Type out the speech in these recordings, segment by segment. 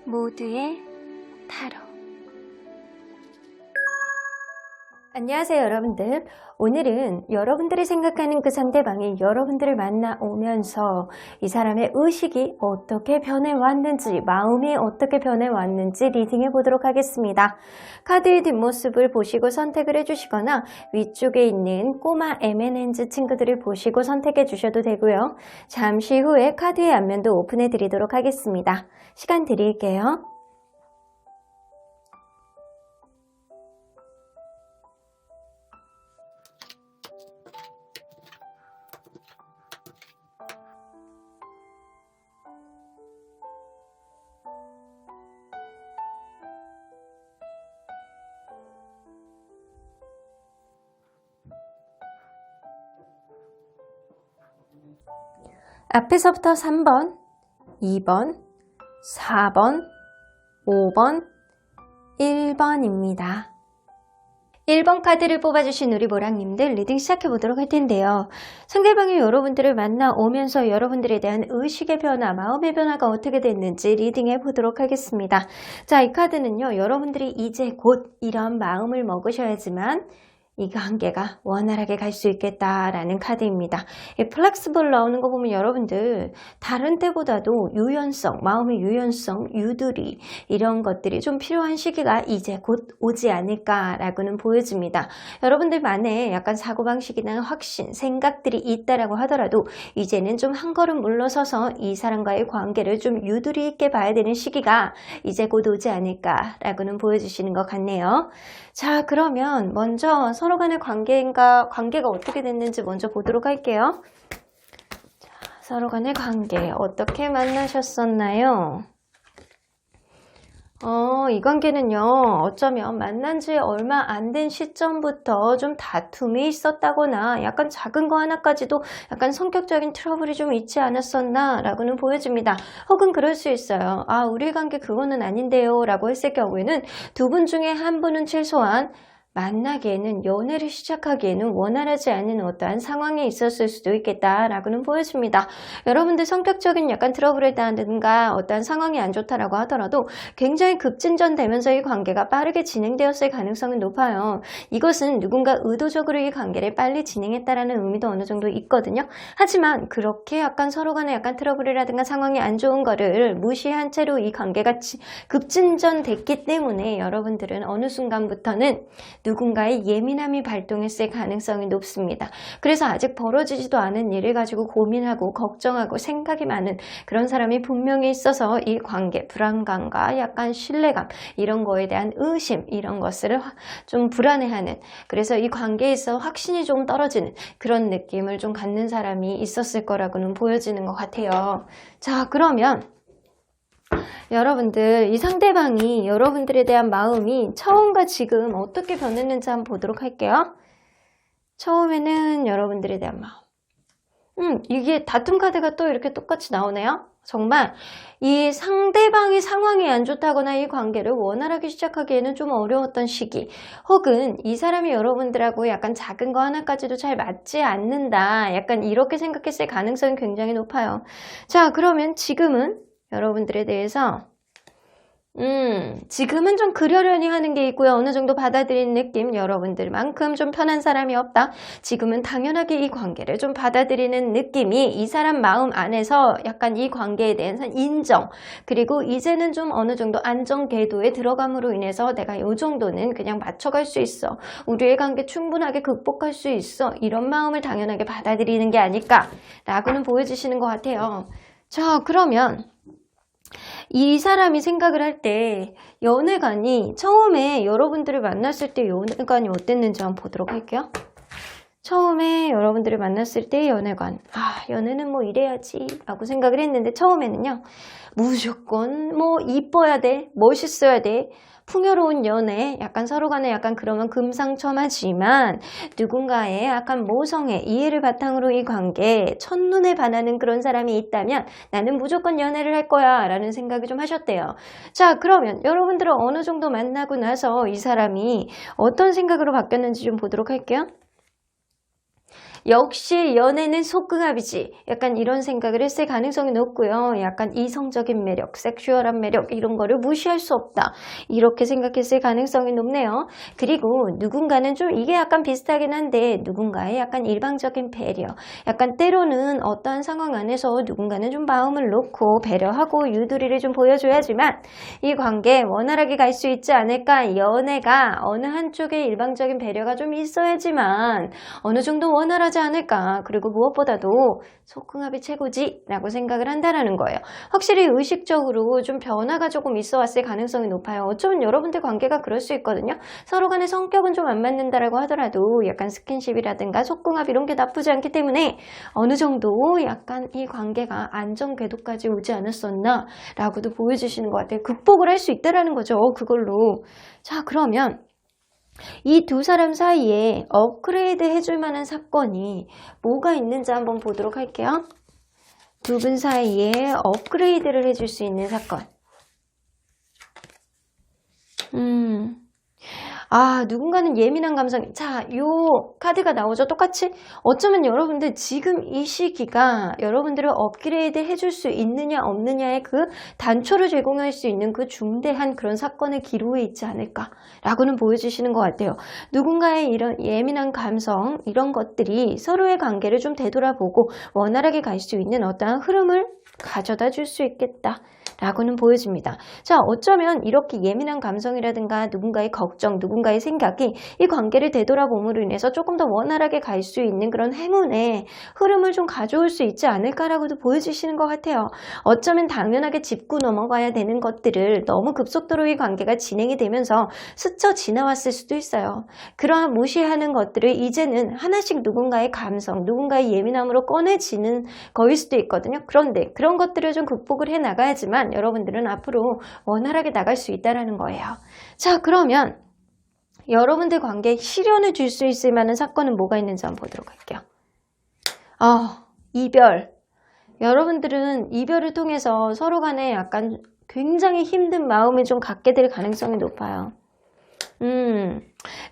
모두의 타로. 안녕하세요 여러분들. 오늘은 여러분들이 생각하는 그 상대방이 여러분들을 만나오면서 이 사람의 의식이 어떻게 변해왔는지, 마음이 어떻게 변해왔는지 리딩해 보도록 하겠습니다. 카드의 뒷모습을 보시고 선택을 해주시거나 위쪽에 있는 꼬마 M&N's 친구들을 보시고 선택해 주셔도 되고요. 잠시 후에 카드의 앞면도 오픈해 드리도록 하겠습니다. 시간 드릴게요. 앞에서부터 3번, 2번, 4번, 5번, 1번입니다. 1번 카드를 뽑아주신 우리 모랑님들 리딩 시작해보도록 할 텐데요. 상대방이 여러분들을 만나오면서 여러분들에 대한 의식의 변화, 마음의 변화가 어떻게 됐는지 리딩해보도록 하겠습니다. 자, 이 카드는요, 여러분들이 이제 곧 이런 마음을 먹으셔야지만 이 관계가 원활하게 갈 수 있겠다라는 카드입니다. 이 플렉스블 나오는 거 보면 여러분들 다른 때보다도 유연성, 마음의 유연성, 유두리 이런 것들이 좀 필요한 시기가 이제 곧 오지 않을까라고는 보여집니다. 여러분들만의 약간 사고방식이나 확신, 생각들이 있다라고 하더라도 이제는 좀 한 걸음 물러서서 이 사람과의 관계를 좀 유두리 있게 봐야 되는 시기가 이제 곧 오지 않을까라고는 보여주시는 것 같네요. 자, 그러면 먼저 서로 간의 관계가 어떻게 됐는지 먼저 보도록 할게요. 자, 서로 간의 관계 어떻게 만나셨었나요? 이 관계는요, 어쩌면 만난 지 얼마 안 된 시점부터 좀 다툼이 있었다거나 약간 작은 거 하나까지도 약간 성격적인 트러블이 좀 있지 않았었나 라고는 보여집니다. 혹은 그럴 수 있어요. 아, 우리 관계 그거는 아닌데요 라고 했을 경우에는 두 분 중에 한 분은 최소한 만나기에는, 연애를 시작하기에는 원활하지 않은 어떠한 상황이 있었을 수도 있겠다라고는 보여집니다. 여러분들 성격적인 약간 트러블에 대한든가 어떠한 상황이 안 좋다라고 하더라도 굉장히 급진전되면서 이 관계가 빠르게 진행되었을 가능성은 높아요. 이것은 누군가 의도적으로 이 관계를 빨리 진행했다라는 의미도 어느 정도 있거든요. 하지만 그렇게 약간 서로 간에 약간 트러블이라든가 상황이 안 좋은 거를 무시한 채로 이 관계가 급진전됐기 때문에 여러분들은 어느 순간부터는 누군가의 예민함이 발동했을 가능성이 높습니다. 그래서 아직 벌어지지도 않은 일을 가지고 고민하고 걱정하고 생각이 많은 그런 사람이 분명히 있어서 이 관계, 불안감과 약간 신뢰감 이런 거에 대한 의심 이런 것을 좀 불안해하는, 그래서 이 관계에 있어 확신이 좀 떨어지는 그런 느낌을 좀 갖는 사람이 있었을 거라고는 보여지는 것 같아요. 자, 그러면 여러분들 이 상대방이 여러분들에 대한 마음이 처음과 지금 어떻게 변했는지 한번 보도록 할게요. 처음에는 여러분들에 대한 마음, 이게 다툼 카드가 또 이렇게 똑같이 나오네요. 정말 이 상대방의 상황이 안 좋다거나 이 관계를 원활하게 시작하기에는 좀 어려웠던 시기, 혹은 이 사람이 여러분들하고 약간 작은 거 하나까지도 잘 맞지 않는다, 약간 이렇게 생각했을 가능성이 굉장히 높아요. 자, 그러면 지금은 여러분들에 대해서 지금은 좀 그러려니 하는 게 있고요. 어느 정도 받아들이는 느낌, 여러분들만큼 좀 편한 사람이 없다. 지금은 당연하게 이 관계를 좀 받아들이는 느낌이 이 사람 마음 안에서 약간 이 관계에 대한 인정, 그리고 이제는 좀 어느 정도 안정 궤도에 들어감으로 인해서 내가 요 정도는 그냥 맞춰갈 수 있어, 우리의 관계 충분하게 극복할 수 있어, 이런 마음을 당연하게 받아들이는 게 아닐까 라고는 보여주시는 것 같아요. 자, 그러면 이 사람이 생각을 할 때 연애관이 처음에 여러분들을 만났을 때 연애관이 어땠는지 한번 보도록 할게요. 처음에 여러분들을 만났을 때 연애관, 연애는 뭐 이래야지 라고 생각을 했는데 처음에는요, 무조건 뭐 이뻐야 돼, 멋있어야 돼, 풍요로운 연애, 약간 서로 간에 약간 그러면 금상첨화지만 누군가의 약간 모성애, 이해를 바탕으로 이 관계에 첫눈에 반하는 그런 사람이 있다면 나는 무조건 연애를 할 거야 라는 생각을 좀 하셨대요. 자, 그러면 여러분들은 어느 정도 만나고 나서 이 사람이 어떤 생각으로 바뀌었는지 좀 보도록 할게요. 역시 연애는 속궁합이지. 약간 이런 생각을 했을 가능성이 높고요. 약간 이성적인 매력, 섹슈얼한 매력 이런 거를 무시할 수 없다. 이렇게 생각했을 가능성이 높네요. 그리고 누군가는 좀 이게 약간 비슷하긴 한데 누군가의 약간 일방적인 배려. 약간 때로는 어떠한 상황 안에서 누군가는 좀 마음을 놓고 배려하고 유도리를 좀 보여줘야지만 이 관계에 원활하게 갈 수 있지 않을까. 연애가 어느 한쪽의 일방적인 배려가 좀 있어야지만 어느 정도 원활하지 않을까. 그리고 무엇보다도 속궁합이 최고지 라고 생각을 한다라는 거예요. 확실히 의식적으로 좀 변화가 조금 있어 왔을 가능성이 높아요. 어쩌면 여러분들 관계가 그럴 수 있거든요. 서로 간의 성격은 좀 안 맞는다라고 하더라도 약간 스킨십이라든가 속궁합 이런 게 나쁘지 않기 때문에 어느 정도 약간 이 관계가 안정 궤도까지 오지 않았었나 라고도 보여주시는 것 같아요. 극복을 할 수 있다라는 거죠. 그걸로. 자, 그러면 이 두 사람 사이에 업그레이드 해줄 만한 사건이 뭐가 있는지 한번 보도록 할게요. 두 분 사이에 업그레이드를 해줄 수 있는 사건. 누군가는 예민한 감성. 자, 요 카드가 나오죠. 똑같이. 어쩌면 여러분들 지금 이 시기가 여러분들을 업그레이드 해줄 수 있느냐 없느냐의 그 단초를 제공할 수 있는 그 중대한 그런 사건의 기로에 있지 않을까라고는 보여주시는 것 같아요. 누군가의 이런 예민한 감성, 이런 것들이 서로의 관계를 좀 되돌아보고 원활하게 갈 수 있는 어떠한 흐름을 가져다 줄 수 있겠다. 라고는 보여집니다. 자, 어쩌면 이렇게 예민한 감성이라든가 누군가의 걱정, 누군가의 생각이 이 관계를 되돌아봄으로 인해서 조금 더 원활하게 갈 수 있는 그런 행운의 흐름을 좀 가져올 수 있지 않을까라고도 보여주시는 것 같아요. 어쩌면 당연하게 짚고 넘어가야 되는 것들을 너무 급속도로 이 관계가 진행이 되면서 스쳐 지나왔을 수도 있어요. 그러한 무시하는 것들을 이제는 하나씩 누군가의 감성, 누군가의 예민함으로 꺼내지는 거일 수도 있거든요. 그런데 그런 것들을 좀 극복을 해 나가야지만 여러분들은 앞으로 원활하게 나갈 수 있다는 거예요. 자, 그러면 여러분들 관계에 시련을 줄 수 있을 만한 사건은 뭐가 있는지 한번 보도록 할게요. 이별. 여러분들은 이별을 통해서 서로 간에 약간 굉장히 힘든 마음을 좀 갖게 될 가능성이 높아요.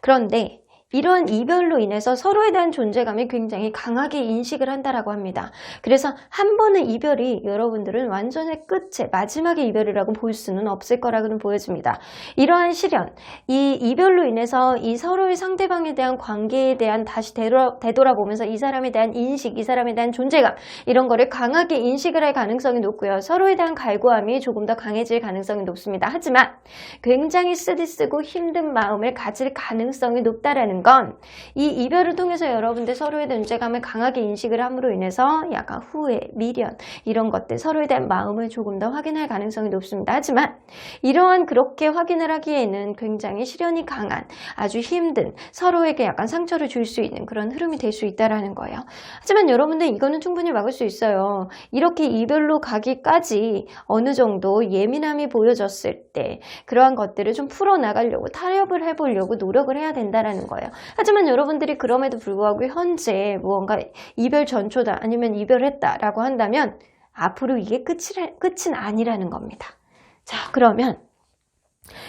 그런데 이런 이별로 인해서 서로에 대한 존재감이 굉장히 강하게 인식을 한다라고 합니다. 그래서 한 번의 이별이 여러분들은 완전의 끝에 마지막의 이별이라고 볼 수는 없을 거라고는 보여집니다. 이러한 시련, 이 이별로 인해서 이 서로의 상대방에 대한 관계에 대한 다시 되돌아보면서 이 사람에 대한 인식, 이 사람에 대한 존재감 이런 거를 강하게 인식을 할 가능성이 높고요. 서로에 대한 갈구함이 조금 더 강해질 가능성이 높습니다. 하지만 굉장히 쓰디쓰고 힘든 마음을 가질 가능성이 높다라는 건 이 이별을 통해서 여러분들 서로의 존재감을 강하게 인식을 함으로 인해서 약간 후회, 미련 이런 것들 서로에 대한 마음을 조금 더 확인할 가능성이 높습니다. 하지만 이러한 그렇게 확인을 하기에는 굉장히 시련이 강한 아주 힘든 서로에게 약간 상처를 줄 수 있는 그런 흐름이 될 수 있다는 거예요. 하지만 여러분들 이거는 충분히 막을 수 있어요. 이렇게 이별로 가기까지 어느 정도 예민함이 보여졌을 때 그러한 것들을 좀 풀어나가려고 타협을 해보려고 노력을 해야 된다는 거예요. 하지만 여러분들이 그럼에도 불구하고 현재 무언가 이별 전초다 아니면 이별했다라고 한다면 앞으로 이게 끝은 아니라는 겁니다. 자, 그러면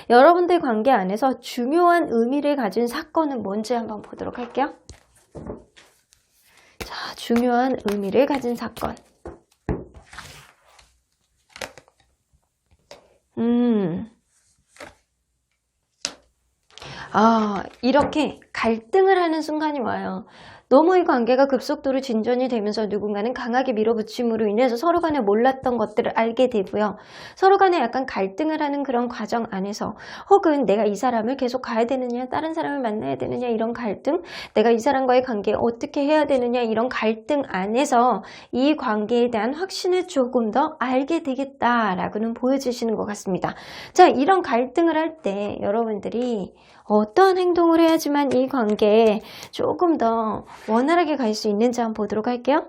여러분들 관계 안에서 중요한 의미를 가진 사건은 뭔지 한번 보도록 할게요. 자, 중요한 의미를 가진 사건. 이렇게 갈등을 하는 순간이 와요. 너무 이 관계가 급속도로 진전이 되면서 누군가는 강하게 밀어붙임으로 인해서 서로 간에 몰랐던 것들을 알게 되고요. 서로 간에 약간 갈등을 하는 그런 과정 안에서 혹은 내가 이 사람을 계속 가야 되느냐, 다른 사람을 만나야 되느냐 이런 갈등, 내가 이 사람과의 관계에 어떻게 해야 되느냐 이런 갈등 안에서 이 관계에 대한 확신을 조금 더 알게 되겠다라고는 보여주시는 것 같습니다. 자, 이런 갈등을 할 때 여러분들이 어떤 행동을 해야지만 이 관계에 조금 더 원활하게 갈 수 있는지 한번 보도록 할게요.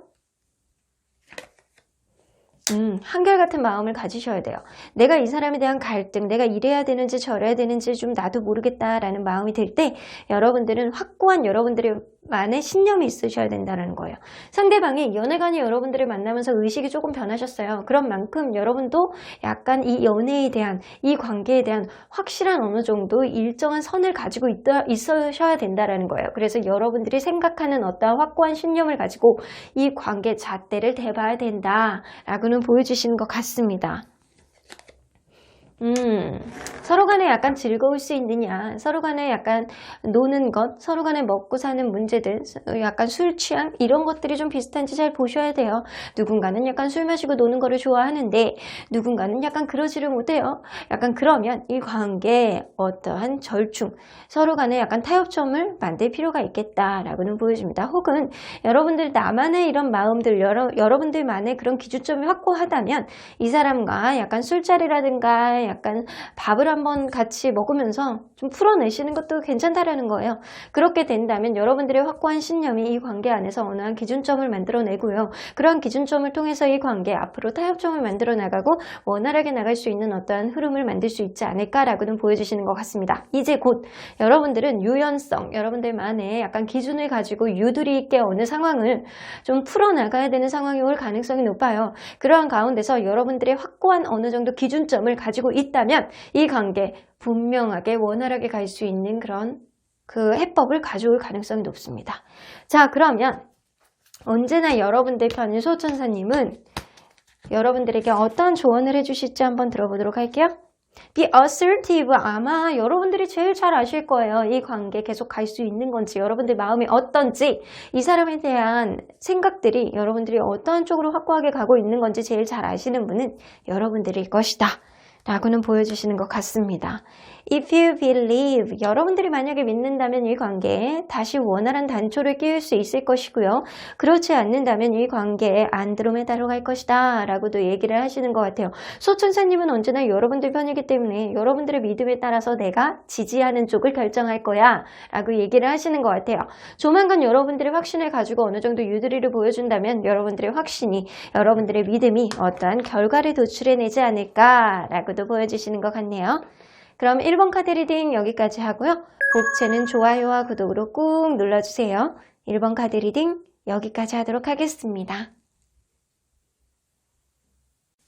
한결같은 마음을 가지셔야 돼요. 내가 이 사람에 대한 갈등, 내가 이래야 되는지 저래야 되는지 좀 나도 모르겠다라는 마음이 들 때 여러분들은 확고한 여러분들의 만의 신념이 있으셔야 된다는 거예요. 상대방이 연애관이 여러분들을 만나면서 의식이 조금 변하셨어요. 그런 만큼 여러분도 약간 이 연애에 대한, 이 관계에 대한 확실한 어느 정도 일정한 선을 가지고 있으셔야 된다는 거예요. 그래서 여러분들이 생각하는 어떠한 확고한 신념을 가지고 이 관계 잣대를 대봐야 된다라고는 보여주시는 것 같습니다. 서로 간에 약간 즐거울 수 있느냐, 서로 간에 약간 노는 것, 서로 간에 먹고 사는 문제들, 약간 술 취향 이런 것들이 좀 비슷한지 잘 보셔야 돼요. 누군가는 약간 술 마시고 노는 거를 좋아하는데 누군가는 약간 그러지를 못해요. 약간 그러면 이 관계에 어떠한 절충, 서로 간에 약간 타협점을 만들 필요가 있겠다라고는 보여줍니다. 혹은 여러분들 나만의 이런 마음들, 여러분들만의 그런 기준점이 확고하다면 이 사람과 약간 술자리라든가 약간 밥을 한번 같이 먹으면서 좀 풀어내시는 것도 괜찮다라는 거예요. 그렇게 된다면 여러분들의 확고한 신념이 이 관계 안에서 어느 한 기준점을 만들어내고요. 그러한 기준점을 통해서 이 관계 앞으로 타협점을 만들어 나가고 원활하게 나갈 수 있는 어떠한 흐름을 만들 수 있지 않을까라고는 보여주시는 것 같습니다. 이제 곧 여러분들은 유연성, 여러분들만의 약간 기준을 가지고 유두리 있게 어느 상황을 좀 풀어나가야 되는 상황이 올 가능성이 높아요. 그러한 가운데서 여러분들의 확고한 어느 정도 기준점을 가지고 있다면 이 관계 분명하게 원활하게 갈 수 있는 그런 그 해법을 가져올 가능성이 높습니다. 자, 그러면 언제나 여러분들 편인 소천사님은 여러분들에게 어떤 조언을 해주실지 한번 들어보도록 할게요. Be assertive. 아마 여러분들이 제일 잘 아실 거예요. 이 관계 계속 갈 수 있는 건지, 여러분들 마음이 어떤지, 이 사람에 대한 생각들이 여러분들이 어떤 쪽으로 확고하게 가고 있는 건지 제일 잘 아시는 분은 여러분들일 것이다 라고는 보여주시는 것 같습니다. If you believe, 여러분들이 만약에 믿는다면 이 관계에 다시 원활한 단초를 끼울 수 있을 것이고요. 그렇지 않는다면 이 관계에 안드로메다로 갈 것이다 라고도 얘기를 하시는 것 같아요. 소천사님은 언제나 여러분들 편이기 때문에 여러분들의 믿음에 따라서 내가 지지하는 쪽을 결정할 거야 라고 얘기를 하시는 것 같아요. 조만간 여러분들의 확신을 가지고 어느 정도 유두리를 보여준다면 여러분들의 확신이, 여러분들의 믿음이 어떠한 결과를 도출해내지 않을까 라고도 보여주시는 것 같네요. 그럼 1번 카드 리딩 여기까지 하고요. 복채는 좋아요와 구독으로 꾹 눌러주세요. 1번 카드 리딩 여기까지 하도록 하겠습니다.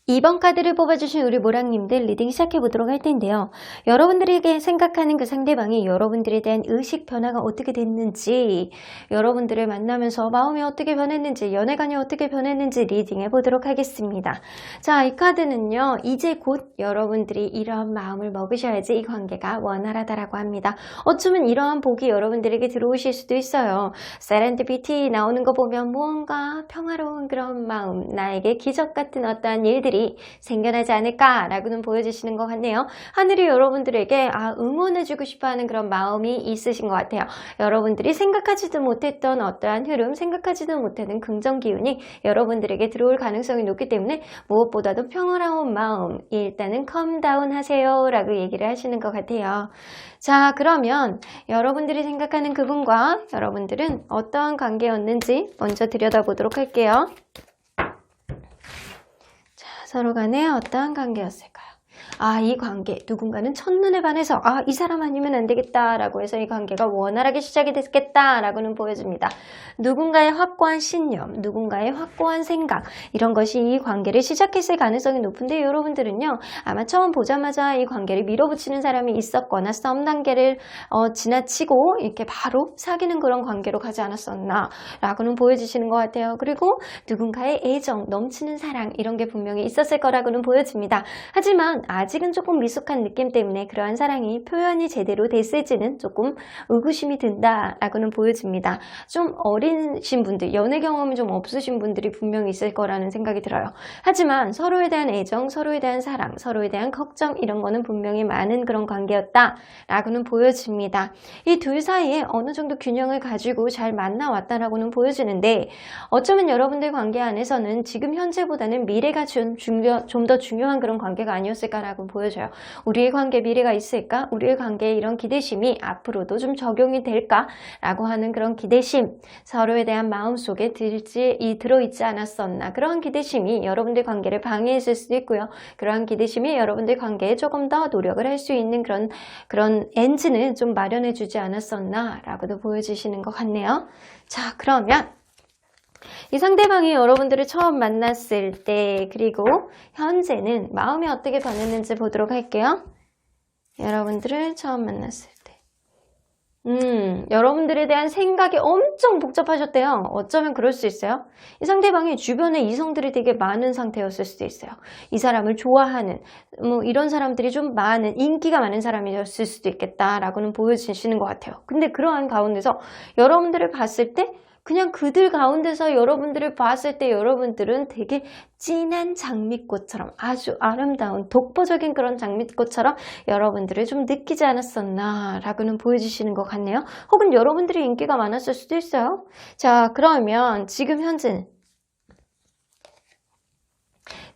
2번 카드를 뽑아주신 우리 모랑님들 리딩 시작해보도록 할 텐데요. 여러분들에게 생각하는 그 상대방이 여러분들에 대한 의식 변화가 어떻게 됐는지, 여러분들을 만나면서 마음이 어떻게 변했는지, 연애관이 어떻게 변했는지 리딩해보도록 하겠습니다. 자, 이 카드는요. 이제 곧 여러분들이 이러한 마음을 먹으셔야지 이 관계가 원활하다라고 합니다. 어쩌면 이러한 복이 여러분들에게 들어오실 수도 있어요. 세렌디피티 나오는 거 보면 무언가 평화로운 그런 마음, 나에게 기적 같은 어떠한 일들이 생겨나지 않을까라고는 보여주시는 것 같네요. 하늘이 여러분들에게 응원해주고 싶어하는 그런 마음이 있으신 것 같아요. 여러분들이 생각하지도 못했던 어떠한 흐름, 생각하지도 못하는 긍정 기운이 여러분들에게 들어올 가능성이 높기 때문에 무엇보다도 평화로운 마음, 일단은 컴다운 하세요 라고 얘기를 하시는 것 같아요. 자, 그러면 여러분들이 생각하는 그분과 여러분들은 어떠한 관계였는지 먼저 들여다보도록 할게요. 서로 간에 어떠한 관계였을까요? 이 관계, 누군가는 첫눈에 반해서 이 사람 아니면 안 되겠다라고 해서 이 관계가 원활하게 시작이 됐겠다라고는 보여줍니다. 누군가의 확고한 신념, 누군가의 확고한 생각, 이런 것이 이 관계를 시작했을 가능성이 높은데 여러분들은요, 아마 처음 보자마자 이 관계를 밀어붙이는 사람이 있었거나 썸 단계를 지나치고 이렇게 바로 사귀는 그런 관계로 가지 않았었나 라고는 보여주시는 것 같아요. 그리고 누군가의 애정, 넘치는 사랑, 이런 게 분명히 있었을 거라고는 보여집니다. 하지만 아직은 조금 미숙한 느낌 때문에 그러한 사랑이 표현이 제대로 됐을지는 조금 의구심이 든다라고는 보여집니다. 좀 어리신 분들, 연애 경험이 좀 없으신 분들이 분명히 있을 거라는 생각이 들어요. 하지만 서로에 대한 애정, 서로에 대한 사랑, 서로에 대한 걱정, 이런 거는 분명히 많은 그런 관계였다라고는 보여집니다. 이 둘 사이에 어느 정도 균형을 가지고 잘 만나왔다라고는 보여지는데, 어쩌면 여러분들 관계 안에서는 지금 현재보다는 미래가 좀 더 중요한 그런 관계가 아니었을까 있다라고 보여줘요. 우리의 관계에 미래가 있을까? 우리의 관계에 이런 기대심이 앞으로도 좀 적용이 될까? 라고 하는 그런 기대심, 서로에 대한 마음속에 들어있지 않았었나? 그러한 기대심이 여러분들 관계를 방해했을 수도 있고요. 그러한 기대심이 여러분들 관계에 조금 더 노력을 할 수 있는 그런 엔진을 좀 마련해 주지 않았었나? 라고도 보여주시는 것 같네요. 자, 그러면 이 상대방이 여러분들을 처음 만났을 때 그리고 현재는 마음이 어떻게 변했는지 보도록 할게요. 여러분들을 처음 만났을 때 여러분들에 대한 생각이 엄청 복잡하셨대요. 어쩌면 그럴 수 있어요. 이 상대방이 주변에 이성들이 되게 많은 상태였을 수도 있어요. 이 사람을 좋아하는 이런 사람들이 좀 많은 인기가 많은 사람이었을 수도 있겠다라고는 보여주시는 것 같아요. 근데 그러한 가운데서 여러분들을 봤을 때 그냥 그들 가운데서 여러분들을 봤을 때 여러분들은 되게 진한 장미꽃처럼 아주 아름다운 독보적인 그런 장미꽃처럼 여러분들을 좀 느끼지 않았었나 라고는 보여주시는 것 같네요. 혹은 여러분들이 인기가 많았을 수도 있어요. 자, 그러면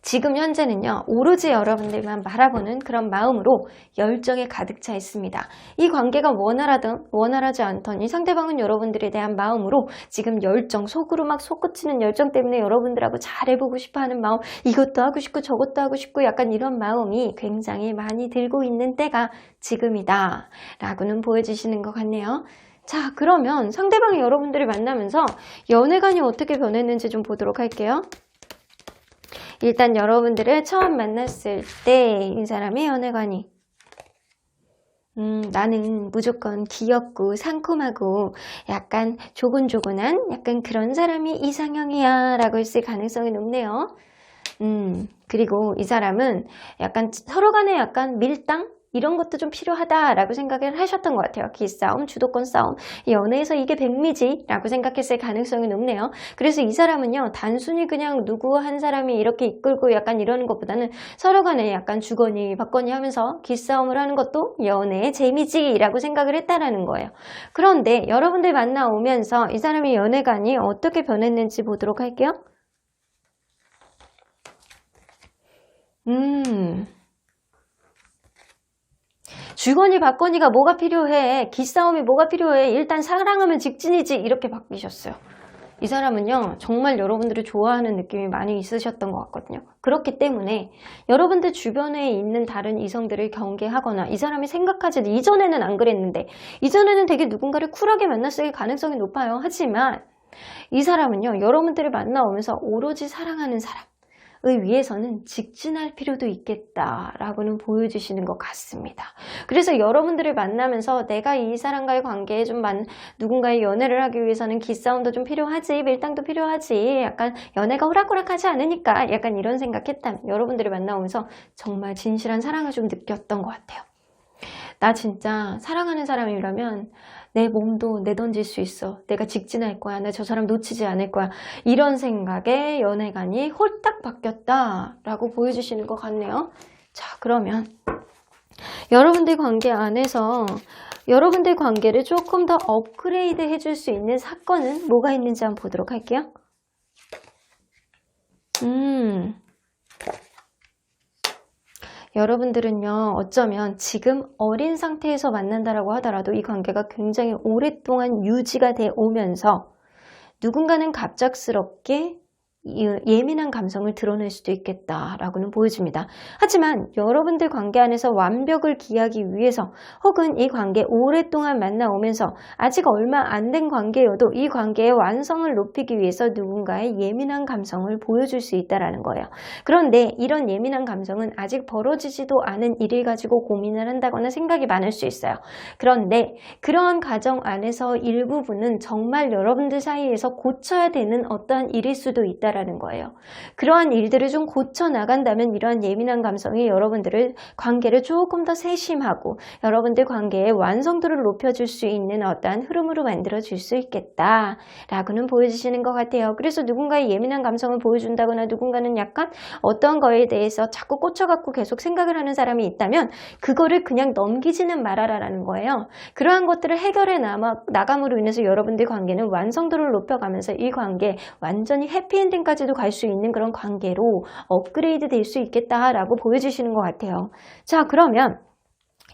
지금 현재는요, 오로지 여러분들만 바라보는 그런 마음으로 열정에 가득 차 있습니다. 이 관계가 원활하든 원활하지 않던 이 상대방은 여러분들에 대한 마음으로 지금 열정, 속으로 막 솟구치는 열정 때문에 여러분들하고 잘해보고 싶어하는 마음, 이것도 하고 싶고 저것도 하고 싶고 약간 이런 마음이 굉장히 많이 들고 있는 때가 지금이다 라고는 보여주시는 것 같네요. 자, 그러면 상대방이 여러분들을 만나면서 연애관이 어떻게 변했는지 좀 보도록 할게요. 일단 여러분들을 처음 만났을 때 이 사람의 연애관이 나는 무조건 귀엽고 상콤하고 약간 조곤조곤한 약간 그런 사람이 이상형이야 라고 했을 가능성이 높네요. 그리고 이 사람은 약간 서로 간에 약간 밀당? 이런 것도 좀 필요하다라고 생각을 하셨던 것 같아요. 기싸움, 주도권 싸움, 연애에서 이게 백미지 라고 생각했을 가능성이 높네요. 그래서 이 사람은요, 단순히 그냥 누구 한 사람이 이렇게 이끌고 약간 이러는 것보다는 서로 간에 약간 주거니 받거니 하면서 기싸움을 하는 것도 연애의 재미지 라고 생각을 했다라는 거예요. 그런데 여러분들 만나오면서 이 사람의 연애관이 어떻게 변했는지 보도록 할게요. 주거니 받거니가 뭐가 필요해? 기싸움이 뭐가 필요해? 일단 사랑하면 직진이지. 이렇게 바뀌셨어요. 이 사람은요, 정말 여러분들을 좋아하는 느낌이 많이 있으셨던 것 같거든요. 그렇기 때문에 여러분들 주변에 있는 다른 이성들을 경계하거나 이 사람이 생각하지 이전에는 안 그랬는데 이전에는 되게 누군가를 쿨하게 만났을 가능성이 높아요. 하지만 이 사람은요, 여러분들을 만나오면서 오로지 사랑하는 사람 위해서는 직진할 필요도 있겠다라고는 보여주시는 것 같습니다. 그래서 여러분들을 만나면서 내가 이 사람과의 관계에 좀 누군가의 연애를 하기 위해서는 기싸움도 좀 필요하지, 밀당도 필요하지, 약간 연애가 호락호락하지 않으니까 약간 이런 생각했다면 여러분들을 만나오면서 정말 진실한 사랑을 좀 느꼈던 것 같아요. 나 진짜 사랑하는 사람이라면 내 몸도 내던질 수 있어. 내가 직진할 거야. 나 저 사람 놓치지 않을 거야. 이런 생각에 연애관이 홀딱 바뀌었다라고 보여주시는 것 같네요. 자, 그러면 여러분들 관계 안에서 여러분들 관계를 조금 더 업그레이드 해줄 수 있는 사건은 뭐가 있는지 한번 보도록 할게요. 여러분들은요, 어쩌면 지금 어린 상태에서 만난다라고 하더라도 이 관계가 굉장히 오랫동안 유지가 돼 오면서 누군가는 갑작스럽게 예민한 감성을 드러낼 수도 있겠다라고는 보여집니다. 하지만 여러분들 관계 안에서 완벽을 기하기 위해서 혹은 이 관계 오랫동안 만나오면서 아직 얼마 안 된 관계여도 이 관계의 완성을 높이기 위해서 누군가의 예민한 감성을 보여줄 수 있다는 거예요. 그런데 이런 예민한 감성은 아직 벌어지지도 않은 일을 가지고 고민을 한다거나 생각이 많을 수 있어요. 그런데 그러한 과정 안에서 일부분은 정말 여러분들 사이에서 고쳐야 되는 어떠한 일일 수도 있다 라는 거예요. 그러한 일들을 좀 고쳐 나간다면 이러한 예민한 감성이 여러분들을 관계를 조금 더 세심하고 여러분들 관계의 완성도를 높여줄 수 있는 어떠한 흐름으로 만들어줄 수 있겠다라고는 보여주시는 것 같아요. 그래서 누군가의 예민한 감성을 보여준다거나 누군가는 약간 어떤 거에 대해서 자꾸 꽂혀갖고 계속 생각을 하는 사람이 있다면 그거를 그냥 넘기지는 말아라라는 거예요. 그러한 것들을 해결해 나감으로 인해서 여러분들 관계는 완성도를 높여가면서 이 관계 완전히 해피엔딩 해피엔딩까지도 갈 수 있는 그런 관계로 업그레이드 될 수 있겠다라고 보여주시는 것 같아요. 자, 그러면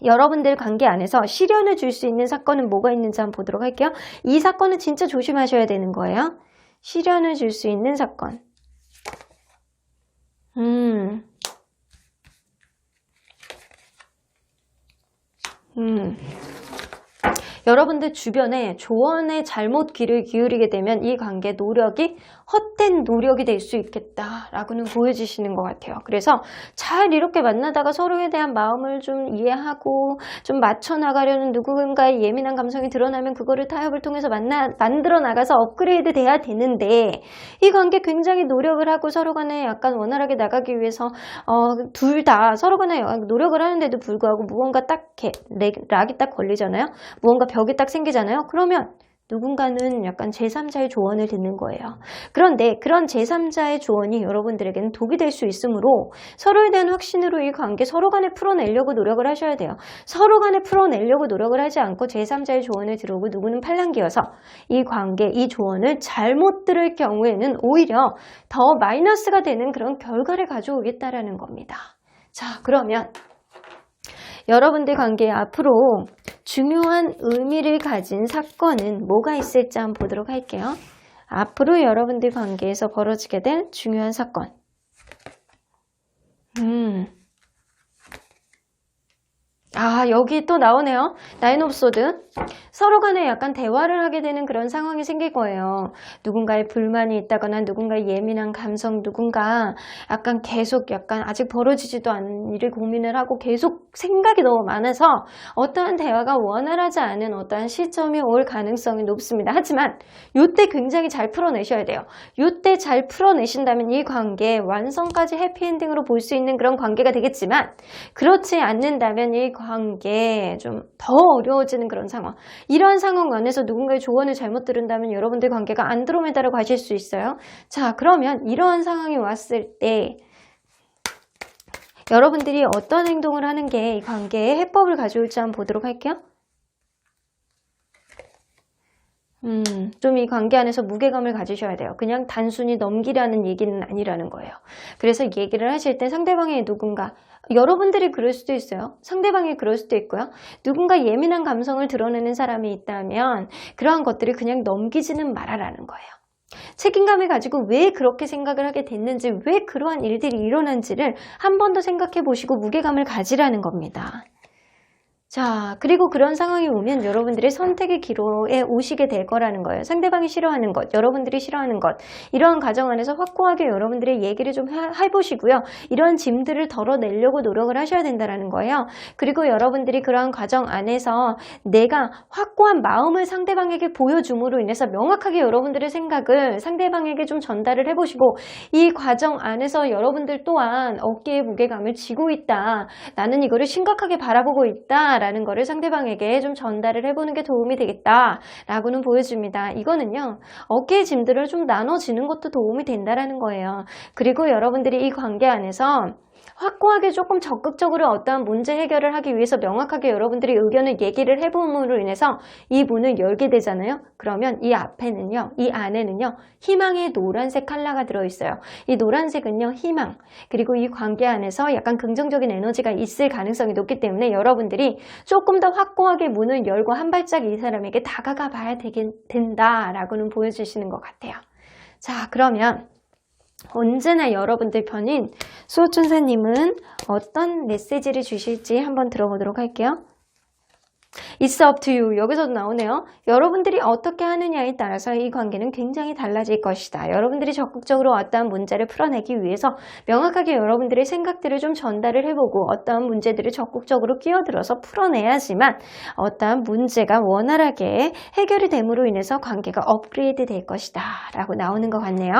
여러분들 관계 안에서 시련을 줄 수 있는 사건은 뭐가 있는지 한번 보도록 할게요. 이 사건은 진짜 조심하셔야 되는 거예요. 시련을 줄 수 있는 사건. 여러분들 주변에 조언에 잘못 귀를 기울이게 되면 이 관계 노력이 헛된 노력이 될 수 있겠다라고는 보여주시는 것 같아요. 그래서 잘 이렇게 만나다가 서로에 대한 마음을 좀 이해하고 좀 맞춰 나가려는 누군가의 예민한 감성이 드러나면 그거를 타협을 통해서 만들어 나가서 업그레이드 돼야 되는데 이 관계 굉장히 노력을 하고 서로 간에 약간 원활하게 나가기 위해서 둘 다 서로 간에 노력을 하는데도 불구하고 무언가 딱 락이 딱 걸리잖아요. 무언가 벽이 딱 생기잖아요. 그러면 누군가는 약간 제3자의 조언을 듣는 거예요. 그런데 그런 제3자의 조언이 여러분들에게는 독이 될 수 있으므로 서로에 대한 확신으로 이 관계 서로 간에 풀어내려고 노력을 하셔야 돼요. 서로 간에 풀어내려고 노력을 하지 않고 제3자의 조언을 들어오고 누구는 팔랑귀여서 이 관계, 이 조언을 잘못 들을 경우에는 오히려 더 마이너스가 되는 그런 결과를 가져오겠다라는 겁니다. 자, 그러면 여러분들 관계에 앞으로 중요한 의미를 가진 사건은 뭐가 있을지 한번 보도록 할게요. 앞으로 여러분들 관계에서 벌어지게 될 중요한 사건. 여기 또 나오네요. 나인 오브 소드. 서로 간에 약간 대화를 하게 되는 그런 상황이 생길 거예요. 누군가의 불만이 있다거나 누군가의 예민한 감성, 누군가 약간 계속 약간 아직 벌어지지도 않은 일을 고민을 하고 계속 생각이 너무 많아서 어떠한 대화가 원활하지 않은 어떠한 시점이 올 가능성이 높습니다. 하지만 이때 굉장히 잘 풀어내셔야 돼요. 이때 잘 풀어내신다면 이 관계 완성까지 해피엔딩으로 볼 수 있는 그런 관계가 되겠지만 그렇지 않는다면 이 관계 좀 더 어려워지는 그런 상황. 이런 상황 안에서 누군가의 조언을 잘못 들은다면 여러분들 관계가 안드로메다로 가실 수 있어요. 자, 그러면 이러한 상황이 왔을 때 여러분들이 어떤 행동을 하는 게 이 관계에 해법을 가져올지 한번 보도록 할게요. 좀 이 관계 안에서 무게감을 가지셔야 돼요. 그냥 단순히 넘기라는 얘기는 아니라는 거예요. 그래서 얘기를 하실 때 상대방의 누군가, 여러분들이 그럴 수도 있어요. 상대방이 그럴 수도 있고요. 누군가 예민한 감성을 드러내는 사람이 있다면 그러한 것들을 그냥 넘기지는 말아라는 거예요. 책임감을 가지고 왜 그렇게 생각을 하게 됐는지, 왜 그러한 일들이 일어난지를 한 번 더 생각해 보시고 무게감을 가지라는 겁니다. 자, 그리고 그런 상황이 오면 여러분들의 선택의 기로에 오시게 될 거라는 거예요. 상대방이 싫어하는 것, 여러분들이 싫어하는 것, 이러한 과정 안에서 확고하게 여러분들의 얘기를 좀 해보시고요. 이런 짐들을 덜어내려고 노력을 하셔야 된다는 거예요. 그리고 여러분들이 그러한 과정 안에서 내가 확고한 마음을 상대방에게 보여줌으로 인해서 명확하게 여러분들의 생각을 상대방에게 좀 전달을 해보시고 이 과정 안에서 여러분들 또한 어깨에 무게감을 지고 있다. 나는 이거를 심각하게 바라보고 있다. 라는 거를 상대방에게 좀 전달을 해보는 게 도움이 되겠다 라고는 보여줍니다. 이거는요, 어깨의 짐들을 좀 나눠지는 것도 도움이 된다라는 거예요. 그리고 여러분들이 이 관계 안에서 확고하게 조금 적극적으로 어떠한 문제 해결을 하기 위해서 명확하게 여러분들이 의견을 얘기를 해봄으로 인해서 이 문을 열게 되잖아요. 그러면 이 앞에는요, 이 안에는요, 희망의 노란색 컬러가 들어있어요. 이 노란색은요, 희망. 그리고 이 관계 안에서 약간 긍정적인 에너지가 있을 가능성이 높기 때문에 여러분들이 조금 더 확고하게 문을 열고 한 발짝 이 사람에게 다가가 봐야 된다라고는 보여주시는 것 같아요. 자, 그러면 언제나 여러분들 편인 수호천사님은 어떤 메시지를 주실지 한번 들어보도록 할게요. It's up to you. 여기서도 나오네요. 여러분들이 어떻게 하느냐에 따라서 이 관계는 굉장히 달라질 것이다. 여러분들이 적극적으로 어떠한 문제를 풀어내기 위해서 명확하게 여러분들의 생각들을 좀 전달을 해보고 어떠한 문제들을 적극적으로 끼어들어서 풀어내야지만 어떠한 문제가 원활하게 해결이 됨으로 인해서 관계가 업그레이드 될 것이다 라고 나오는 것 같네요.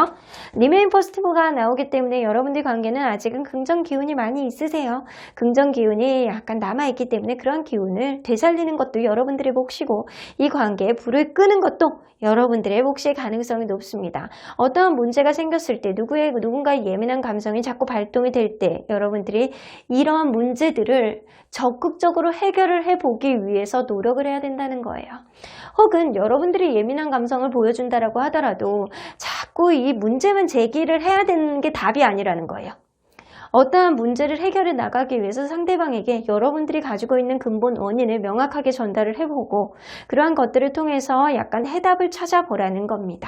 리메인 포지티브가 나오기 때문에 여러분들 관계는 아직은 긍정 기운이 많이 있으세요. 긍정 기운이 약간 남아있기 때문에 그런 기운을 되살려 살리는 것도 여러분들의 몫이고 이 관계에 불을 끄는 것도 여러분들의 몫일 가능성이 높습니다. 어떠한 문제가 생겼을 때 누군가의 예민한 감성이 자꾸 발동이 될 때 여러분들이 이러한 문제들을 적극적으로 해결을 해보기 위해서 노력을 해야 된다는 거예요. 혹은 여러분들이 예민한 감성을 보여준다라고 하더라도 자꾸 이 문제만 제기를 해야 되는 게 답이 아니라는 거예요. 어떠한 문제를 해결해 나가기 위해서 상대방에게 여러분들이 가지고 있는 근본 원인을 명확하게 전달을 해보고 그러한 것들을 통해서 약간 해답을 찾아보라는 겁니다.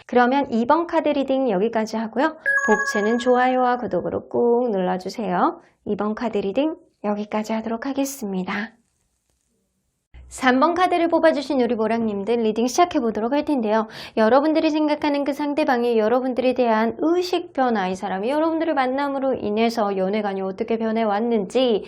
그러면 2번 카드 리딩 여기까지 하고요. 복채는 좋아요와 구독으로 꾹 눌러주세요. 2번 카드 리딩 여기까지 하도록 하겠습니다. 3번 카드를 뽑아주신 우리 모랑님들 리딩 시작해보도록 할 텐데요. 여러분들이 생각하는 그 상대방이 여러분들에 대한 의식 변화, 이 사람이 여러분들을 만남으로 인해서 연애관이 어떻게 변해왔는지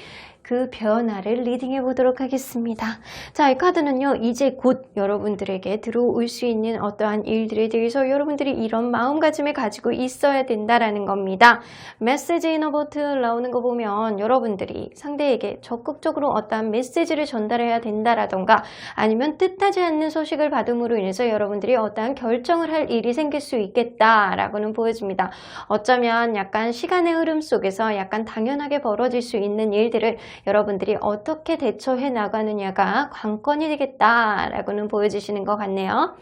그 변화를 리딩해보도록 하겠습니다. 자, 이 카드는요, 이제 곧 여러분들에게 들어올 수 있는 어떠한 일들에 대해서 여러분들이 이런 마음가짐을 가지고 있어야 된다라는 겁니다. 메시지 이너보트 나오는 거 보면 여러분들이 상대에게 적극적으로 어떠한 메시지를 전달해야 된다라던가 아니면 뜻하지 않는 소식을 받음으로 인해서 여러분들이 어떠한 결정을 할 일이 생길 수 있겠다라고는 보여집니다. 어쩌면 약간 시간의 흐름 속에서 약간 당연하게 벌어질 수 있는 일들을 여러분들이 어떻게 대처해 나가느냐가 관건이 되겠다라고는 보여주시는 것 같네요.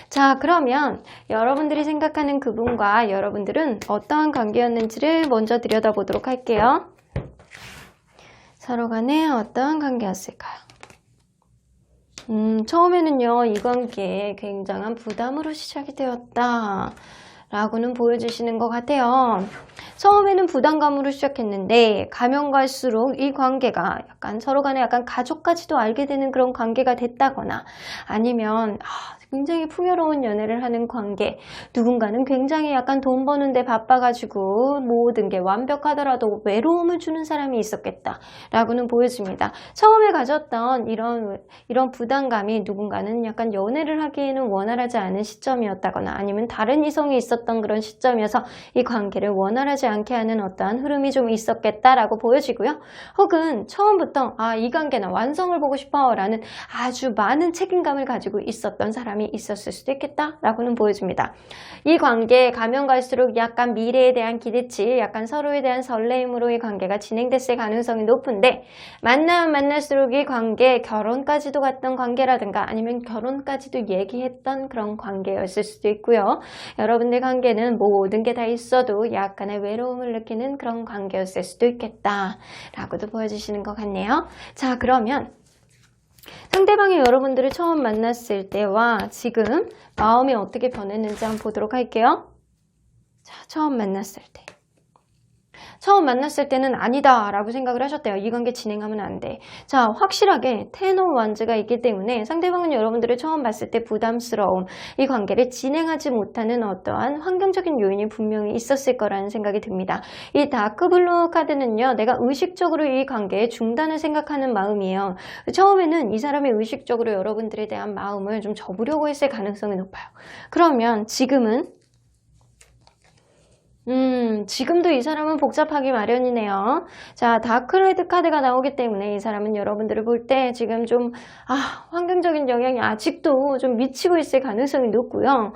자, 그러면 여러분들이 생각하는 그분과 여러분들은 어떠한 관계였는지를 먼저 들여다보도록 할게요. 서로 간에 어떠한 관계였을까요? 처음에는요, 이 관계에 굉장한 부담으로 시작이 되었다 라고는 보여주시는 것 같아요. 처음에는 부담감으로 시작했는데 가면 갈수록 이 관계가 약간 서로 간에 약간 가족까지도 알게 되는 그런 관계가 됐다거나 아니면 굉장히 풍요로운 연애를 하는 관계, 누군가는 굉장히 약간 돈 버는데 바빠가지고 모든 게 완벽하더라도 외로움을 주는 사람이 있었겠다 라고는 보여집니다. 처음에 가졌던 이런 부담감이 누군가는 약간 연애를 하기에는 원활하지 않은 시점이었다거나 아니면 다른 이성이 있었던 그런 시점이어서 이 관계를 원활하지 않게 하는 어떠한 흐름이 좀 있었겠다라고 보여지고요. 혹은 처음부터 이 관계는 완성을 보고 싶어 라는 아주 많은 책임감을 가지고 있었던 사람이 있었을 수도 있겠다라고는 보여줍니다. 이 관계에 가면 갈수록 약간 미래에 대한 기대치, 약간 서로에 대한 설레임으로 이 관계가 진행됐을 가능성이 높은데 만나면 만날수록 이 관계 결혼까지도 갔던 관계라든가 아니면 결혼까지도 얘기했던 그런 관계였을 수도 있고요. 여러분들 관계는 모든 게 다 있어도 약간의 외로움을 느끼는 그런 관계였을 수도 있겠다라고도 보여주시는 것 같네요. 자, 그러면 상대방이 여러분들을 처음 만났을 때와 지금 마음이 어떻게 변했는지 한번 보도록 할게요. 자, 처음 만났을 때는 아니다 라고 생각을 하셨대요. 이 관계 진행하면 안 돼. 자, 확실하게 텐 오브 완즈가 있기 때문에 상대방은 여러분들을 처음 봤을 때 부담스러움, 이 관계를 진행하지 못하는 어떠한 환경적인 요인이 분명히 있었을 거라는 생각이 듭니다. 이 다크 블루 카드는요, 내가 의식적으로 이 관계의 중단을 생각하는 마음이에요. 처음에는 이 사람이 의식적으로 여러분들에 대한 마음을 좀 접으려고 했을 가능성이 높아요. 그러면 지금도 이 사람은 복잡하기 마련이네요. 자, 다크레드 카드가 나오기 때문에 이 사람은 여러분들을 볼 때 지금 좀 환경적인 영향이 아직도 좀 미치고 있을 가능성이 높고요.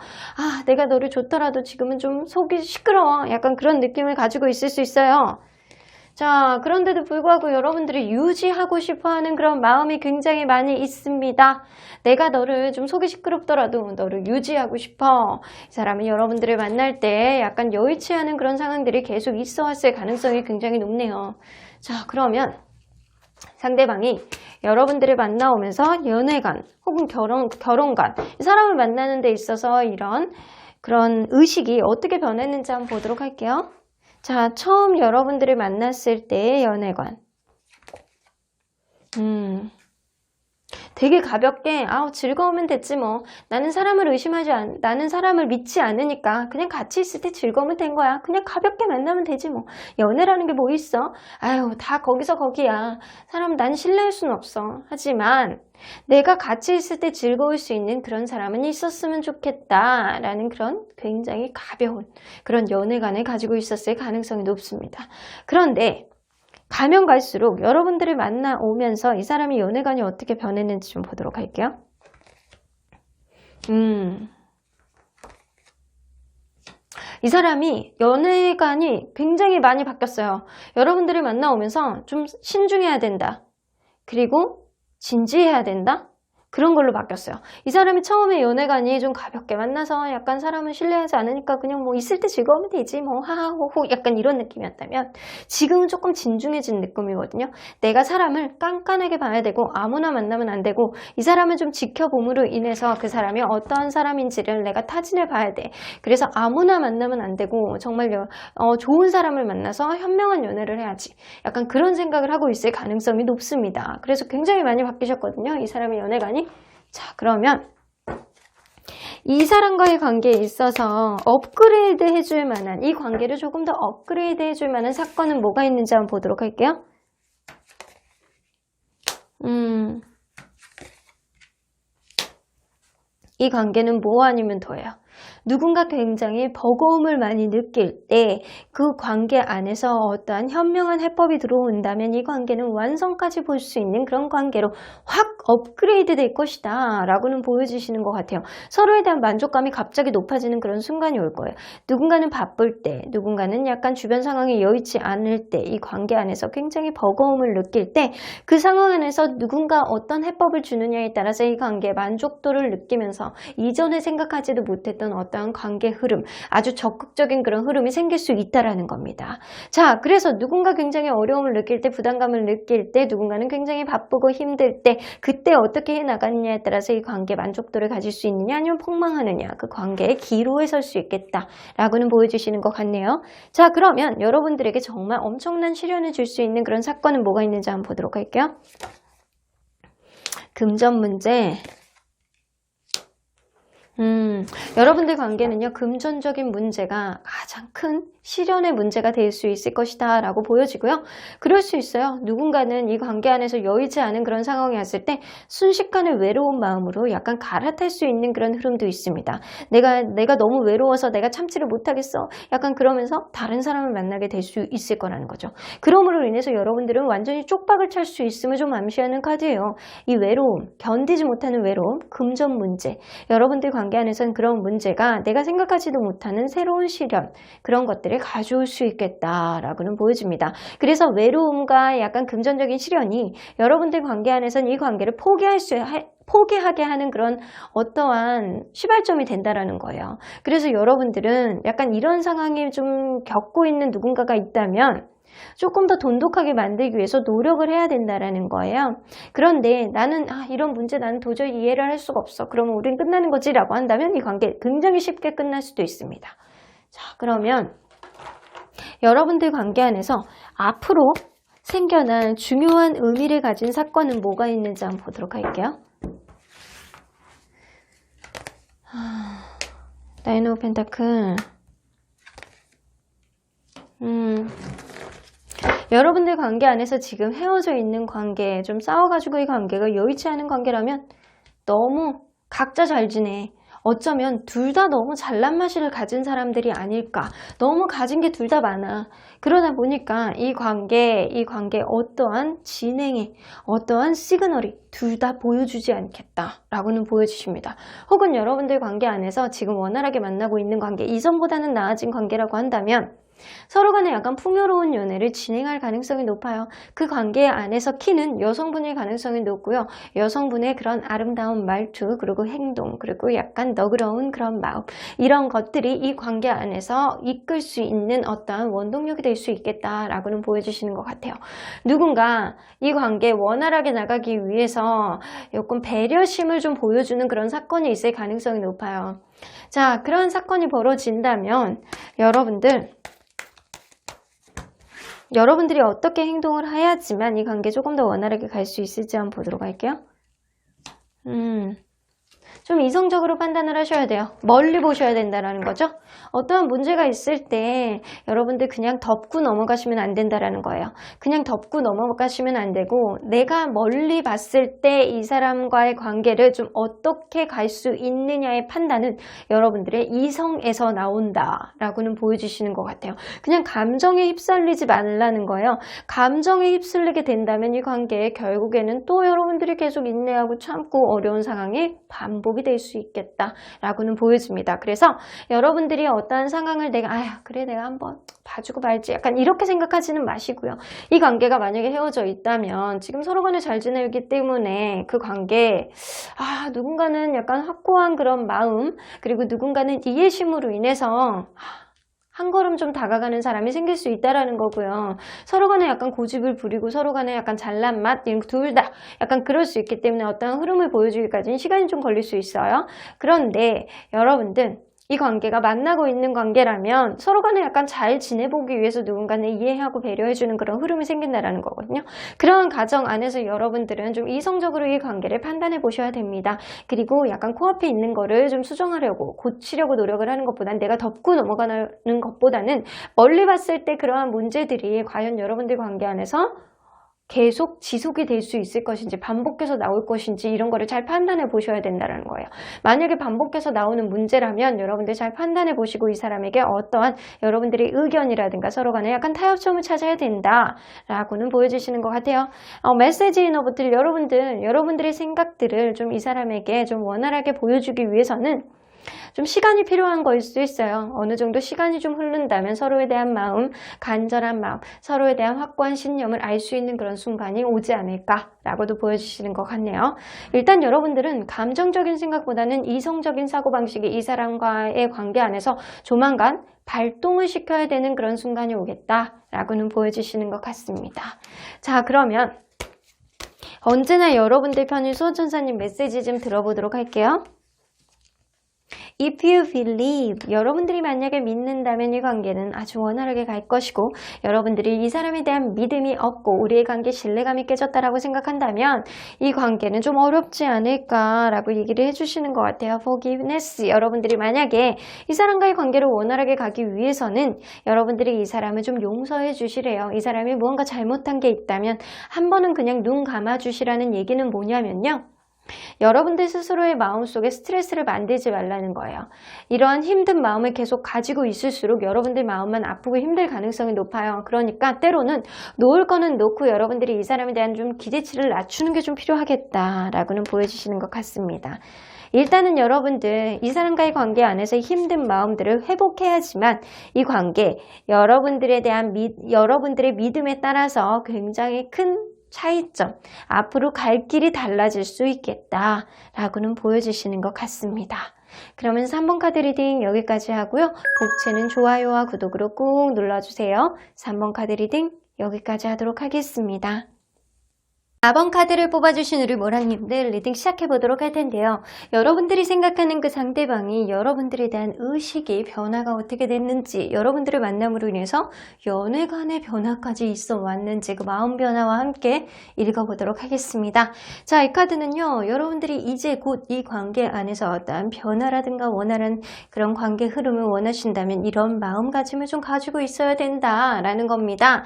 내가 너를 좋더라도 지금은 좀 속이 시끄러워. 약간 그런 느낌을 가지고 있을 수 있어요. 자, 그런데도 불구하고 여러분들이 유지하고 싶어하는 그런 마음이 굉장히 많이 있습니다. 내가 너를 좀 속이 시끄럽더라도 너를 유지하고 싶어. 이 사람은 여러분들을 만날 때 약간 여의치 않은 그런 상황들이 계속 있어 왔을 가능성이 굉장히 높네요. 자, 그러면 상대방이 여러분들을 만나오면서 연애관 혹은 결혼관, 이 사람을 만나는 데 있어서 그런 의식이 어떻게 변했는지 한번 보도록 할게요. 자, 처음 여러분들을 만났을 때의 연애관. 되게 가볍게 즐거우면 됐지 뭐. 나는 사람을 나는 사람을 믿지 않으니까 그냥 같이 있을 때 즐거우면 된 거야. 그냥 가볍게 만나면 되지 뭐. 연애라는 게 뭐 있어? 다 거기서 거기야. 사람 난 신뢰할 순 없어. 하지만 내가 같이 있을 때 즐거울 수 있는 그런 사람은 있었으면 좋겠다라는 그런 굉장히 가벼운 그런 연애관을 가지고 있었을 가능성이 높습니다. 그런데 가면 갈수록 여러분들을 만나오면서 이 사람이 연애관이 어떻게 변했는지 좀 보도록 할게요. 이 사람이 연애관이 굉장히 많이 바뀌었어요. 여러분들을 만나오면서 좀 신중해야 된다. 그리고 진지해야 된다. 그런 걸로 바뀌었어요. 이 사람이 처음에 연애관이 좀 가볍게 만나서 약간 사람은 신뢰하지 않으니까 그냥 뭐 있을 때 즐거우면 되지 뭐 하하호호 약간 이런 느낌이었다면 지금은 조금 진중해진 느낌이거든요. 내가 사람을 깐깐하게 봐야 되고 아무나 만나면 안 되고 이 사람을 좀 지켜봄으로 인해서 그 사람이 어떠한 사람인지를 내가 타진해 봐야 돼. 그래서 아무나 만나면 안 되고 정말 좋은 사람을 만나서 현명한 연애를 해야지. 약간 그런 생각을 하고 있을 가능성이 높습니다. 그래서 굉장히 많이 바뀌셨거든요. 이 사람의 연애관이. 자, 그러면 이 사람과의 관계에 있어서 업그레이드 해줄 만한, 이 관계를 조금 더 업그레이드 해줄 만한 사건은 뭐가 있는지 한번 보도록 할게요. 이 관계는 뭐 아니면 더예요. 누군가 굉장히 버거움을 많이 느낄 때 그 관계 안에서 어떠한 현명한 해법이 들어온다면 이 관계는 완성까지 볼 수 있는 그런 관계로 확 업그레이드 될 것이다 라고는 보여주시는 것 같아요. 서로에 대한 만족감이 갑자기 높아지는 그런 순간이 올 거예요. 누군가는 바쁠 때, 누군가는 약간 주변 상황이 여의치 않을 때, 이 관계 안에서 굉장히 버거움을 느낄 때 그 상황 안에서 누군가 어떤 해법을 주느냐에 따라서 이 관계의 만족도를 느끼면서 이전에 생각하지도 못했던 어떠한 관계 흐름, 아주 적극적인 그런 흐름이 생길 수 있다라는 겁니다. 자, 그래서 누군가 굉장히 어려움을 느낄 때, 부담감을 느낄 때, 누군가는 굉장히 바쁘고 힘들 때, 그때 어떻게 해나가느냐에 따라서 이 관계 만족도를 가질 수 있느냐 아니면 폭망하느냐, 그 관계의 기로에 설 수 있겠다라고는 보여주시는 것 같네요. 자, 그러면 여러분들에게 정말 엄청난 시련을 줄 수 있는 그런 사건은 뭐가 있는지 한번 보도록 할게요. 금전 문제. 여러분들 관계는요, 금전적인 문제가 가장 큰 시련의 문제가 될 수 있을 것이다 라고 보여지고요. 그럴 수 있어요. 누군가는 이 관계 안에서 여의치 않은 그런 상황이 왔을 때 순식간에 외로운 마음으로 약간 갈아탈 수 있는 그런 흐름도 있습니다. 내가 너무 외로워서 내가 참지를 못하겠어. 약간 그러면서 다른 사람을 만나게 될 수 있을 거라는 거죠. 그러므로 인해서 여러분들은 완전히 쪽박을 찰 수 있음을 좀 암시하는 카드예요. 이 외로움, 견디지 못하는 외로움, 금전 문제. 여러분들 관계 안에서는 그런 문제가 내가 생각하지도 못하는 새로운 시련, 그런 것들을 가져올 수 있겠다라고는 보여집니다. 그래서 외로움과 약간 금전적인 시련이 여러분들 관계 안에서는 이 관계를 포기하게 하는 그런 어떠한 시발점이 된다라는 거예요. 그래서 여러분들은 약간 이런 상황이 좀 겪고 있는 누군가가 있다면 조금 더 돈독하게 만들기 위해서 노력을 해야 된다라는 거예요. 그런데 나는 이런 문제 나는 도저히 이해를 할 수가 없어. 그러면 우린 끝나는 거지 라고 한다면 이 관계 굉장히 쉽게 끝날 수도 있습니다. 자, 그러면 여러분들 관계 안에서 앞으로 생겨난 중요한 의미를 가진 사건은 뭐가 있는지 한번 보도록 할게요. 나인 오브 펜타클. 여러분들 관계 안에서 지금 헤어져 있는 관계, 좀 싸워가지고 이 관계가 여의치 않은 관계라면 너무 각자 잘 지내. 어쩌면 둘 다 너무 잘난 마시를 가진 사람들이 아닐까. 너무 가진 게 둘 다 많아. 그러다 보니까 이 관계 어떠한 진행에 어떠한 시그널이 둘 다 보여주지 않겠다라고는 보여주십니다. 혹은 여러분들 관계 안에서 지금 원활하게 만나고 있는 관계, 이전보다는 나아진 관계라고 한다면 서로 간에 약간 풍요로운 연애를 진행할 가능성이 높아요. 그 관계 안에서 키는 여성분일 가능성이 높고요. 여성분의 그런 아름다운 말투, 그리고 행동, 그리고 약간 너그러운 그런 마음, 이런 것들이 이 관계 안에서 이끌 수 있는 어떠한 원동력이 될 수 있겠다라고는 보여주시는 것 같아요. 누군가 이 관계 원활하게 나가기 위해서 조금 배려심을 좀 보여주는 그런 사건이 있을 가능성이 높아요. 자, 그런 사건이 벌어진다면 여러분들이 어떻게 행동을 해야지만 이 관계 조금 더 원활하게 갈 수 있을지 한번 보도록 할게요. 좀 이성적으로 판단을 하셔야 돼요. 멀리 보셔야 된다는 거죠. 어떠한 문제가 있을 때 여러분들 그냥 덮고 넘어가시면 안 된다는 거예요. 그냥 덮고 넘어가시면 안 되고 내가 멀리 봤을 때 이 사람과의 관계를 좀 어떻게 갈 수 있느냐의 판단은 여러분들의 이성에서 나온다라고는 보여주시는 것 같아요. 그냥 감정에 휩쓸리지 말라는 거예요. 감정에 휩쓸리게 된다면 이 관계에 결국에는 또 여러분들이 계속 인내하고 참고 어려운 상황이 반복이 될 수 있겠다라고는 보여집니다. 그래서 여러분들이 어떠한 상황을 내가 그래 내가 한번 봐주고 말지 약간 이렇게 생각하지는 마시고요. 이 관계가 만약에 헤어져 있다면 지금 서로 간에 잘 지내기 때문에 그 관계 누군가는 약간 확고한 그런 마음 그리고 누군가는 이해심으로 인해서 한 걸음 좀 다가가는 사람이 생길 수 있다라는 거고요. 서로 간에 약간 고집을 부리고 서로 간에 약간 잘난 맛 이런 둘 다 약간 그럴 수 있기 때문에 어떤 흐름을 보여주기까지는 시간이 좀 걸릴 수 있어요. 그런데 여러분들 이 관계가 만나고 있는 관계라면 서로 간에 약간 잘 지내보기 위해서 누군가는 이해하고 배려해주는 그런 흐름이 생긴다라는 거거든요. 그런 가정 안에서 여러분들은 좀 이성적으로 이 관계를 판단해 보셔야 됩니다. 그리고 약간 코앞에 있는 거를 좀 수정하려고 고치려고 노력을 하는 것보다는 내가 덮고 넘어가는 것보다는 멀리 봤을 때 그러한 문제들이 과연 여러분들 관계 안에서 계속 지속이 될 수 있을 것인지 반복해서 나올 것인지 이런 거를 잘 판단해 보셔야 된다는 거예요. 만약에 반복해서 나오는 문제라면 여러분들 잘 판단해 보시고 이 사람에게 어떠한 여러분들의 의견이라든가 서로 간에 약간 타협점을 찾아야 된다라고는 보여주시는 것 같아요. 메시지 이너부터 여러분들의 생각들을 좀 이 사람에게 좀 원활하게 보여주기 위해서는 좀 시간이 필요한 거일 수 있어요. 어느 정도 시간이 좀 흐른다면 서로에 대한 마음, 간절한 마음, 서로에 대한 확고한 신념을 알 수 있는 그런 순간이 오지 않을까라고도 보여주시는 것 같네요. 일단 여러분들은 감정적인 생각보다는 이성적인 사고방식이 이 사람과의 관계 안에서 조만간 발동을 시켜야 되는 그런 순간이 오겠다라고는 보여주시는 것 같습니다. 자, 그러면 언제나 여러분들 편인 수호천사님 메시지 좀 들어보도록 할게요. If you believe, 여러분들이 만약에 믿는다면 이 관계는 아주 원활하게 갈 것이고 여러분들이 이 사람에 대한 믿음이 없고 우리의 관계 신뢰감이 깨졌다라고 생각한다면 이 관계는 좀 어렵지 않을까라고 얘기를 해주시는 것 같아요. Forgiveness, 여러분들이 만약에 이 사람과의 관계를 원활하게 가기 위해서는 여러분들이 이 사람을 좀 용서해 주시래요. 이 사람이 무언가 잘못한 게 있다면 한 번은 그냥 눈 감아 주시라는 얘기는 뭐냐면요. 여러분들 스스로의 마음속에 스트레스를 만들지 말라는 거예요. 이러한 힘든 마음을 계속 가지고 있을수록 여러분들 마음만 아프고 힘들 가능성이 높아요. 그러니까 때로는 놓을 거는 놓고 여러분들이 이 사람에 대한 좀 기대치를 낮추는 게 좀 필요하겠다라고는 보여주시는 것 같습니다. 일단은 여러분들 이 사람과의 관계 안에서 힘든 마음들을 회복해야지만 이 관계 여러분들에 대한 여러분들의 믿음에 따라서 굉장히 큰 차이점, 앞으로 갈 길이 달라질 수 있겠다라고는 보여주시는 것 같습니다. 그러면 3번 카드 리딩 여기까지 하고요. 복채는 좋아요와 구독으로 꾹 눌러주세요. 3번 카드 리딩 여기까지 하도록 하겠습니다. 4번 카드를 뽑아주신 우리 모랑님들 리딩 시작해보도록 할 텐데요. 여러분들이 생각하는 그 상대방이 여러분들에 대한 의식이 변화가 어떻게 됐는지 여러분들의 만남으로 인해서 연애관의 변화까지 있어 왔는지 그 마음 변화와 함께 읽어보도록 하겠습니다. 자, 이 카드는요. 여러분들이 이제 곧 이 관계 안에서 어떠한 변화라든가 원하는 그런 관계 흐름을 원하신다면 이런 마음가짐을 좀 가지고 있어야 된다라는 겁니다.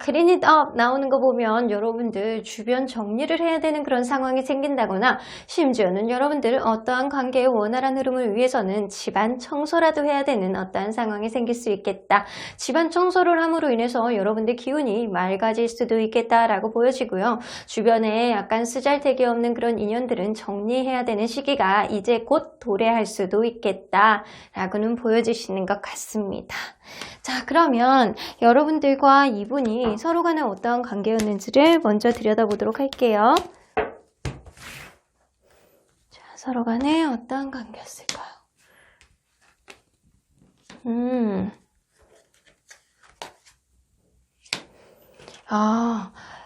clean it up 나오는 거 보면 여러분들 주변 정리를 해야 되는 그런 상황이 생긴다거나 심지어는 여러분들 어떠한 관계의 원활한 흐름을 위해서는 집안 청소라도 해야 되는 어떠한 상황이 생길 수 있겠다. 집안 청소를 함으로 인해서 여러분들 기운이 맑아질 수도 있겠다라고 보여지고요. 주변에 약간 쓰잘데기 없는 그런 인연들은 정리해야 되는 시기가 이제 곧 도래할 수도 있겠다라고는 보여주시는 것 같습니다. 자, 그러면 여러분들과 이분이 서로 간에 어떠한 관계였는지를 먼저 들여다보도록 할게요. 자, 서로 간에 어떠한 관계였을까요?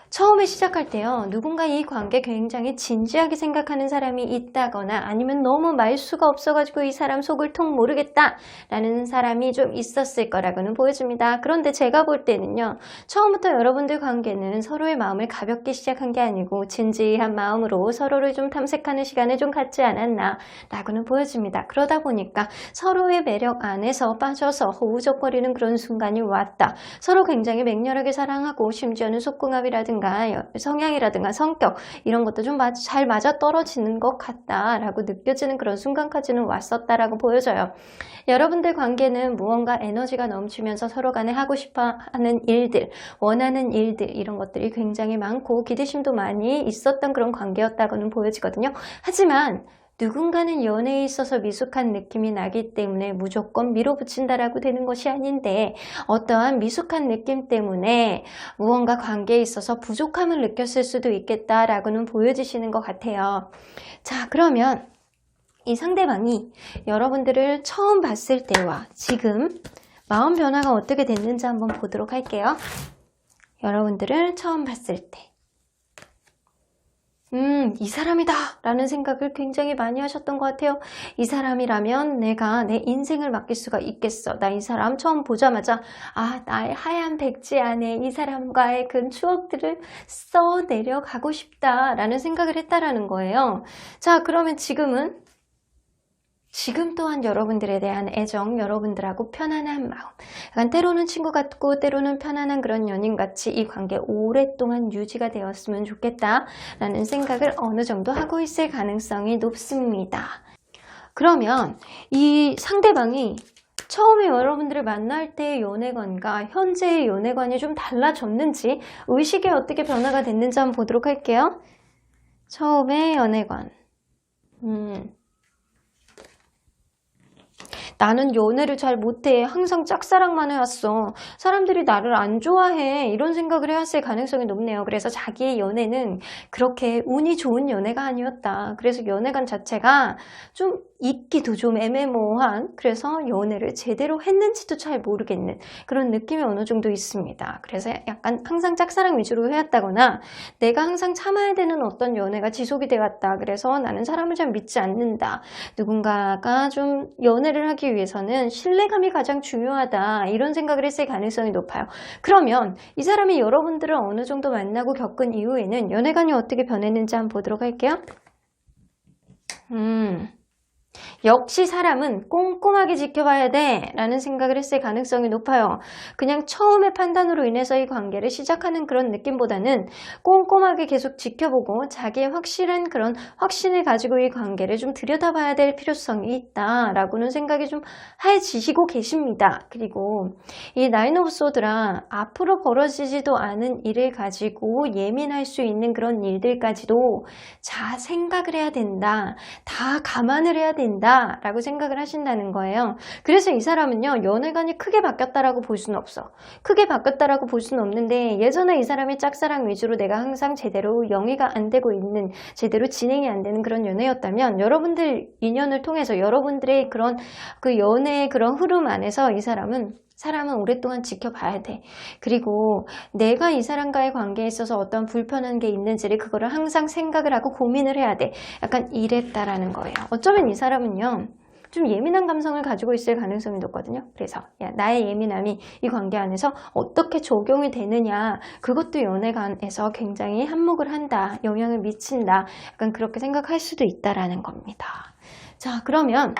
처음에 처음에 시작할 때요, 누군가 이 관계 굉장히 진지하게 생각하는 사람이 있다거나 아니면 너무 말수가 없어가지고 이 사람 속을 통 모르겠다 라는 사람이 좀 있었을 거라고는 보여집니다. 그런데 제가 볼 때는요, 처음부터 여러분들 관계는 서로의 마음을 가볍게 시작한 게 아니고 진지한 마음으로 서로를 좀 탐색하는 시간을 좀 갖지 않았나 라고는 보여집니다. 그러다 보니까 서로의 매력 안에서 빠져서 호우적거리는 그런 순간이 왔다. 서로 굉장히 맹렬하게 사랑하고 심지어는 속궁합이라든가 성향이라든가 성격 이런 것도 좀 잘 맞아 떨어지는 것 같다라고 느껴지는 그런 순간까지는 왔었다라고 보여져요. 여러분들 관계는 무언가 에너지가 넘치면서 서로 간에 하고 싶어하는 일들, 원하는 일들 이런 것들이 굉장히 많고 기대심도 많이 있었던 그런 관계였다고는 보여지거든요. 하지만 누군가는 연애에 있어서 미숙한 느낌이 나기 때문에 무조건 밀어붙인다라고 되는 것이 아닌데 어떠한 미숙한 느낌 때문에 무언가 관계에 있어서 부족함을 느꼈을 수도 있겠다라고는 보여지시는 것 같아요. 자, 그러면 이 상대방이 여러분들을 처음 봤을 때와 지금 마음 변화가 어떻게 됐는지 한번 보도록 할게요. 여러분들을 처음 봤을 때 이 사람이다 라는 생각을 굉장히 많이 하셨던 것 같아요. 이 사람이라면 내가 내 인생을 맡길 수가 있겠어. 나 이 사람 처음 보자마자 나의 하얀 백지 안에 이 사람과의 그 추억들을 써내려가고 싶다 라는 생각을 했다라는 거예요. 자, 그러면 지금 또한 여러분들에 대한 애정, 여러분들하고 편안한 마음, 약간 때로는 친구 같고 때로는 편안한 그런 연인같이 이 관계 오랫동안 유지가 되었으면 좋겠다라는 생각을 어느 정도 하고 있을 가능성이 높습니다. 그러면 이 상대방이 처음에 여러분들을 만날 때의 연애관과 현재의 연애관이 좀 달라졌는지, 의식이 어떻게 변화가 됐는지 한번 보도록 할게요. 처음에 연애관. 나는 연애를 잘 못해. 항상 짝사랑만 해왔어. 사람들이 나를 안 좋아해. 이런 생각을 해왔을 가능성이 높네요. 그래서 자기의 연애는 그렇게 운이 좋은 연애가 아니었다. 그래서 연애관 자체가 좀 있기도 좀 애매모호한, 그래서 연애를 제대로 했는지도 잘 모르겠는 그런 느낌이 어느 정도 있습니다. 그래서 약간 항상 짝사랑 위주로 해왔다거나 내가 항상 참아야 되는 어떤 연애가 지속이 되었다. 그래서 나는 사람을 잘 믿지 않는다. 누군가가 좀 연애를 하기 위해서는 신뢰감이 가장 중요하다. 이런 생각을 했을 가능성이 높아요. 그러면 이 사람이 여러분들을 어느 정도 만나고 겪은 이후에는 연애관이 어떻게 변했는지 한번 보도록 할게요. 역시 사람은 꼼꼼하게 지켜봐야 돼 라는 생각을 했을 가능성이 높아요. 그냥 처음의 판단으로 인해서 이 관계를 시작하는 그런 느낌보다는 꼼꼼하게 계속 지켜보고 자기의 확실한 그런 확신을 가지고 이 관계를 좀 들여다봐야 될 필요성이 있다라고는 생각이 좀 해지시고 계십니다. 그리고 이 나인 오브 소드라 앞으로 벌어지지도 않은 일을 가지고 예민할 수 있는 그런 일들까지도 자 생각을 해야 된다. 다 감안을 해야 된다 라고 생각을 하신다는 거예요. 그래서 이 사람은요, 연애관이 크게 바뀌었다라고 볼 수는 없어. 크게 바뀌었다라고 볼 수는 없는데, 예전에 이 사람이 짝사랑 위주로 내가 항상 제대로 영위가 안 되고 있는, 제대로 진행이 안 되는 그런 연애였다면, 여러분들 인연을 통해서 여러분들의 그런 그 연애의 그런 흐름 안에서 이 사람은 오랫동안 지켜봐야 돼. 그리고 내가 이 사람과의 관계에 있어서 어떤 불편한 게 있는지를 그거를 항상 생각을 하고 고민을 해야 돼. 약간 이랬다라는 거예요. 어쩌면 이 사람은요, 좀 예민한 감성을 가지고 있을 가능성이 높거든요. 그래서 나의 예민함이 이 관계 안에서 어떻게 적용이 되느냐, 그것도 연애관에서 굉장히 한몫을 한다, 영향을 미친다, 약간 그렇게 생각할 수도 있다라는 겁니다. 자, 그러면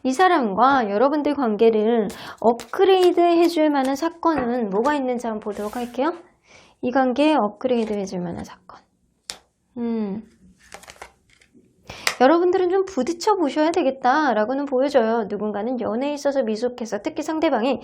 이 사람과 여러분들 관계를 업그레이드 해줄 만한 사건은 뭐가 있는지 한번 보도록 할게요. 이 관계에 업그레이드 해줄 만한 사건. 여러분들은 좀 부딪혀 보셔야 되겠다라고는 보여져요. 누군가는 연애에 있어서 미숙해서, 특히 상대방이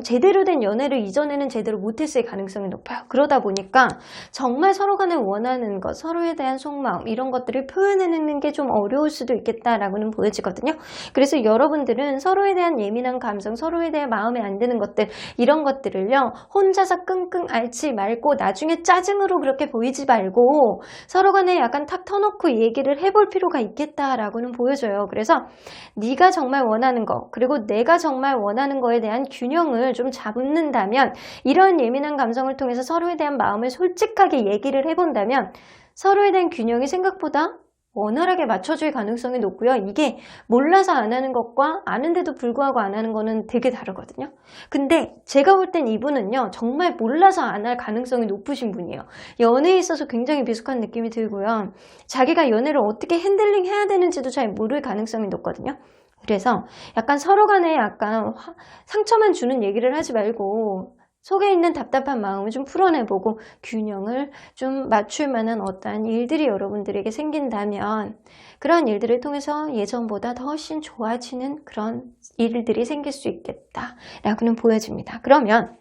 제대로 된 연애를 이전에는 제대로 못했을 가능성이 높아요. 그러다 보니까 정말 서로 간에 원하는 것, 서로에 대한 속마음 이런 것들을 표현해내는 게 좀 어려울 수도 있겠다라고는 보여지거든요. 그래서 여러분들은 서로에 대한 예민한 감정, 서로에 대한 마음에 안 드는 것들, 이런 것들을요, 혼자서 끙끙 앓지 말고 나중에 짜증으로 그렇게 보이지 말고 서로 간에 약간 탁 터놓고 얘기를 해볼 필요가 있겠다라고는 보여줘요. 그래서 네가 정말 원하는 거 그리고 내가 정말 원하는 거에 대한 균형을 좀 잡는다면 이런 예민한 감정을 통해서 서로에 대한 마음을 솔직하게 얘기를 해본다면 서로에 대한 균형이 생각보다 원활하게 맞춰질 가능성이 높고요. 이게 몰라서 안 하는 것과 아는데도 불구하고 안 하는 거는 되게 다르거든요. 근데 제가 볼 땐 이분은요. 정말 몰라서 안 할 가능성이 높으신 분이에요. 연애에 있어서 굉장히 미숙한 느낌이 들고요. 자기가 연애를 어떻게 핸들링 해야 되는지도 잘 모를 가능성이 높거든요. 그래서 약간 서로 간에 약간 상처만 주는 얘기를 하지 말고 속에 있는 답답한 마음을 좀 풀어내보고 균형을 좀 맞출 만한 어떠한 일들이 여러분들에게 생긴다면 그런 일들을 통해서 예전보다 더 훨씬 좋아지는 그런 일들이 생길 수 있겠다라고는 보여집니다. 그러면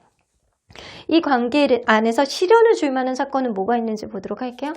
이 관계 안에서 시련을 줄 만한 사건은 뭐가 있는지 보도록 할게요.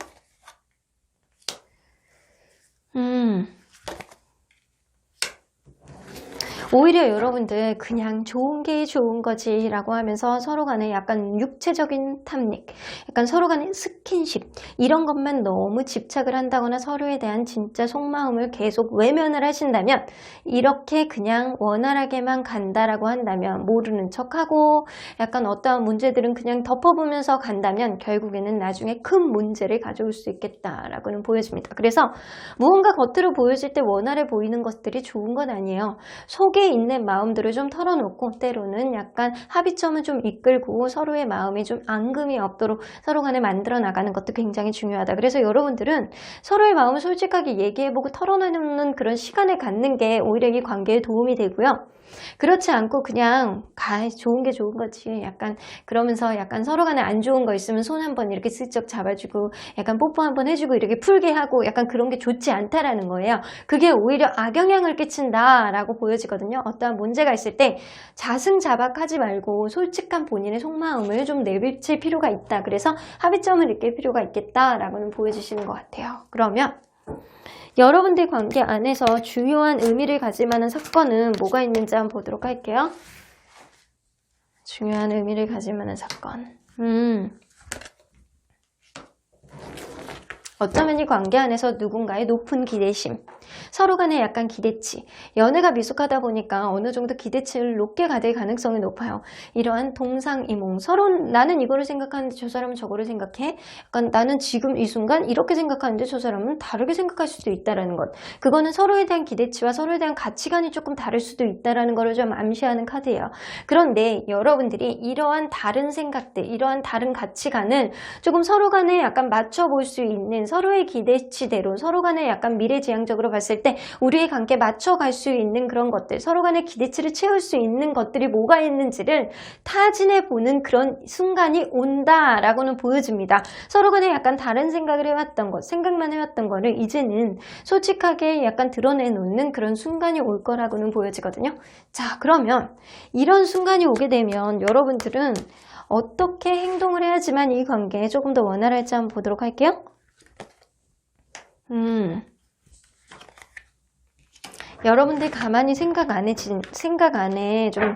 오히려 여러분들 그냥 좋은 게 좋은 거지 라고 하면서 서로 간에 약간 육체적인 탐닉, 약간 서로 간에 스킨십 이런 것만 너무 집착을 한다거나 서로에 대한 진짜 속마음을 계속 외면을 하신다면 이렇게 그냥 원활하게만 간다라고 한다면 모르는 척하고 약간 어떠한 문제들은 그냥 덮어보면서 간다면 결국에는 나중에 큰 문제를 가져올 수 있겠다라고는 보여집니다. 그래서 무언가 겉으로 보여질 때 원활해 보이는 것들이 좋은 건 아니에요. 속에 있는 마음들을 좀 털어놓고 때로는 약간 합의점을 좀 이끌고 서로의 마음이 좀 앙금이 없도록 서로 간에 만들어 나가는 것도 굉장히 중요하다. 그래서 여러분들은 서로의 마음을 솔직하게 얘기해보고 털어놓는 그런 시간을 갖는 게 오히려 이 관계에 도움이 되고요. 그렇지 않고 그냥 좋은 게 좋은 거지 약간 그러면서 약간 서로 간에 안 좋은 거 있으면 손 한번 이렇게 슬쩍 잡아주고 약간 뽀뽀 한번 해주고 이렇게 풀게 하고 약간 그런 게 좋지 않다라는 거예요. 그게 오히려 악영향을 끼친다라고 보여지거든요. 어떠한 문제가 있을 때 자승자박하지 말고 솔직한 본인의 속마음을 좀 내비칠 필요가 있다. 그래서 합의점을 느낄 필요가 있겠다라고는 보여주시는 것 같아요. 그러면 여러분들 관계 안에서 중요한 의미를 가질 만한 사건은 뭐가 있는지 한번 보도록 할게요. 중요한 의미를 가질 만한 사건. 어쩌면 이 관계 안에서 누군가의 높은 기대심, 서로 간에 약간 기대치, 연애가 미숙하다 보니까 어느 정도 기대치를 높게 가질 가능성이 높아요. 이러한 동상이몽, 서로 나는 이거를 생각하는데 저 사람은 저거를 생각해. 약간 나는 지금 이 순간 이렇게 생각하는데 저 사람은 다르게 생각할 수도 있다는 것. 그거는 서로에 대한 기대치와 서로에 대한 가치관이 조금 다를 수도 있다는 것을 좀 암시하는 카드예요. 그런데 여러분들이 이러한 다른 생각들, 이러한 다른 가치관을 조금 서로 간에 약간 맞춰볼 수 있는 서로의 기대치대로 서로 간에 약간 미래지향적으로 봤을 때 우리의 관계 맞춰갈 수 있는 그런 것들, 서로 간의 기대치를 채울 수 있는 것들이 뭐가 있는지를 타진해 보는 그런 순간이 온다라고는 보여집니다. 서로 간에 약간 다른 생각을 해왔던 것, 생각만 해왔던 거를 이제는 솔직하게 약간 드러내놓는 그런 순간이 올 거라고는 보여지거든요. 자, 그러면 이런 순간이 오게 되면 여러분들은 어떻게 행동을 해야지만 이 관계에 조금 더 원활할지 한번 보도록 할게요. 여러분들 가만히 생각 안에 좀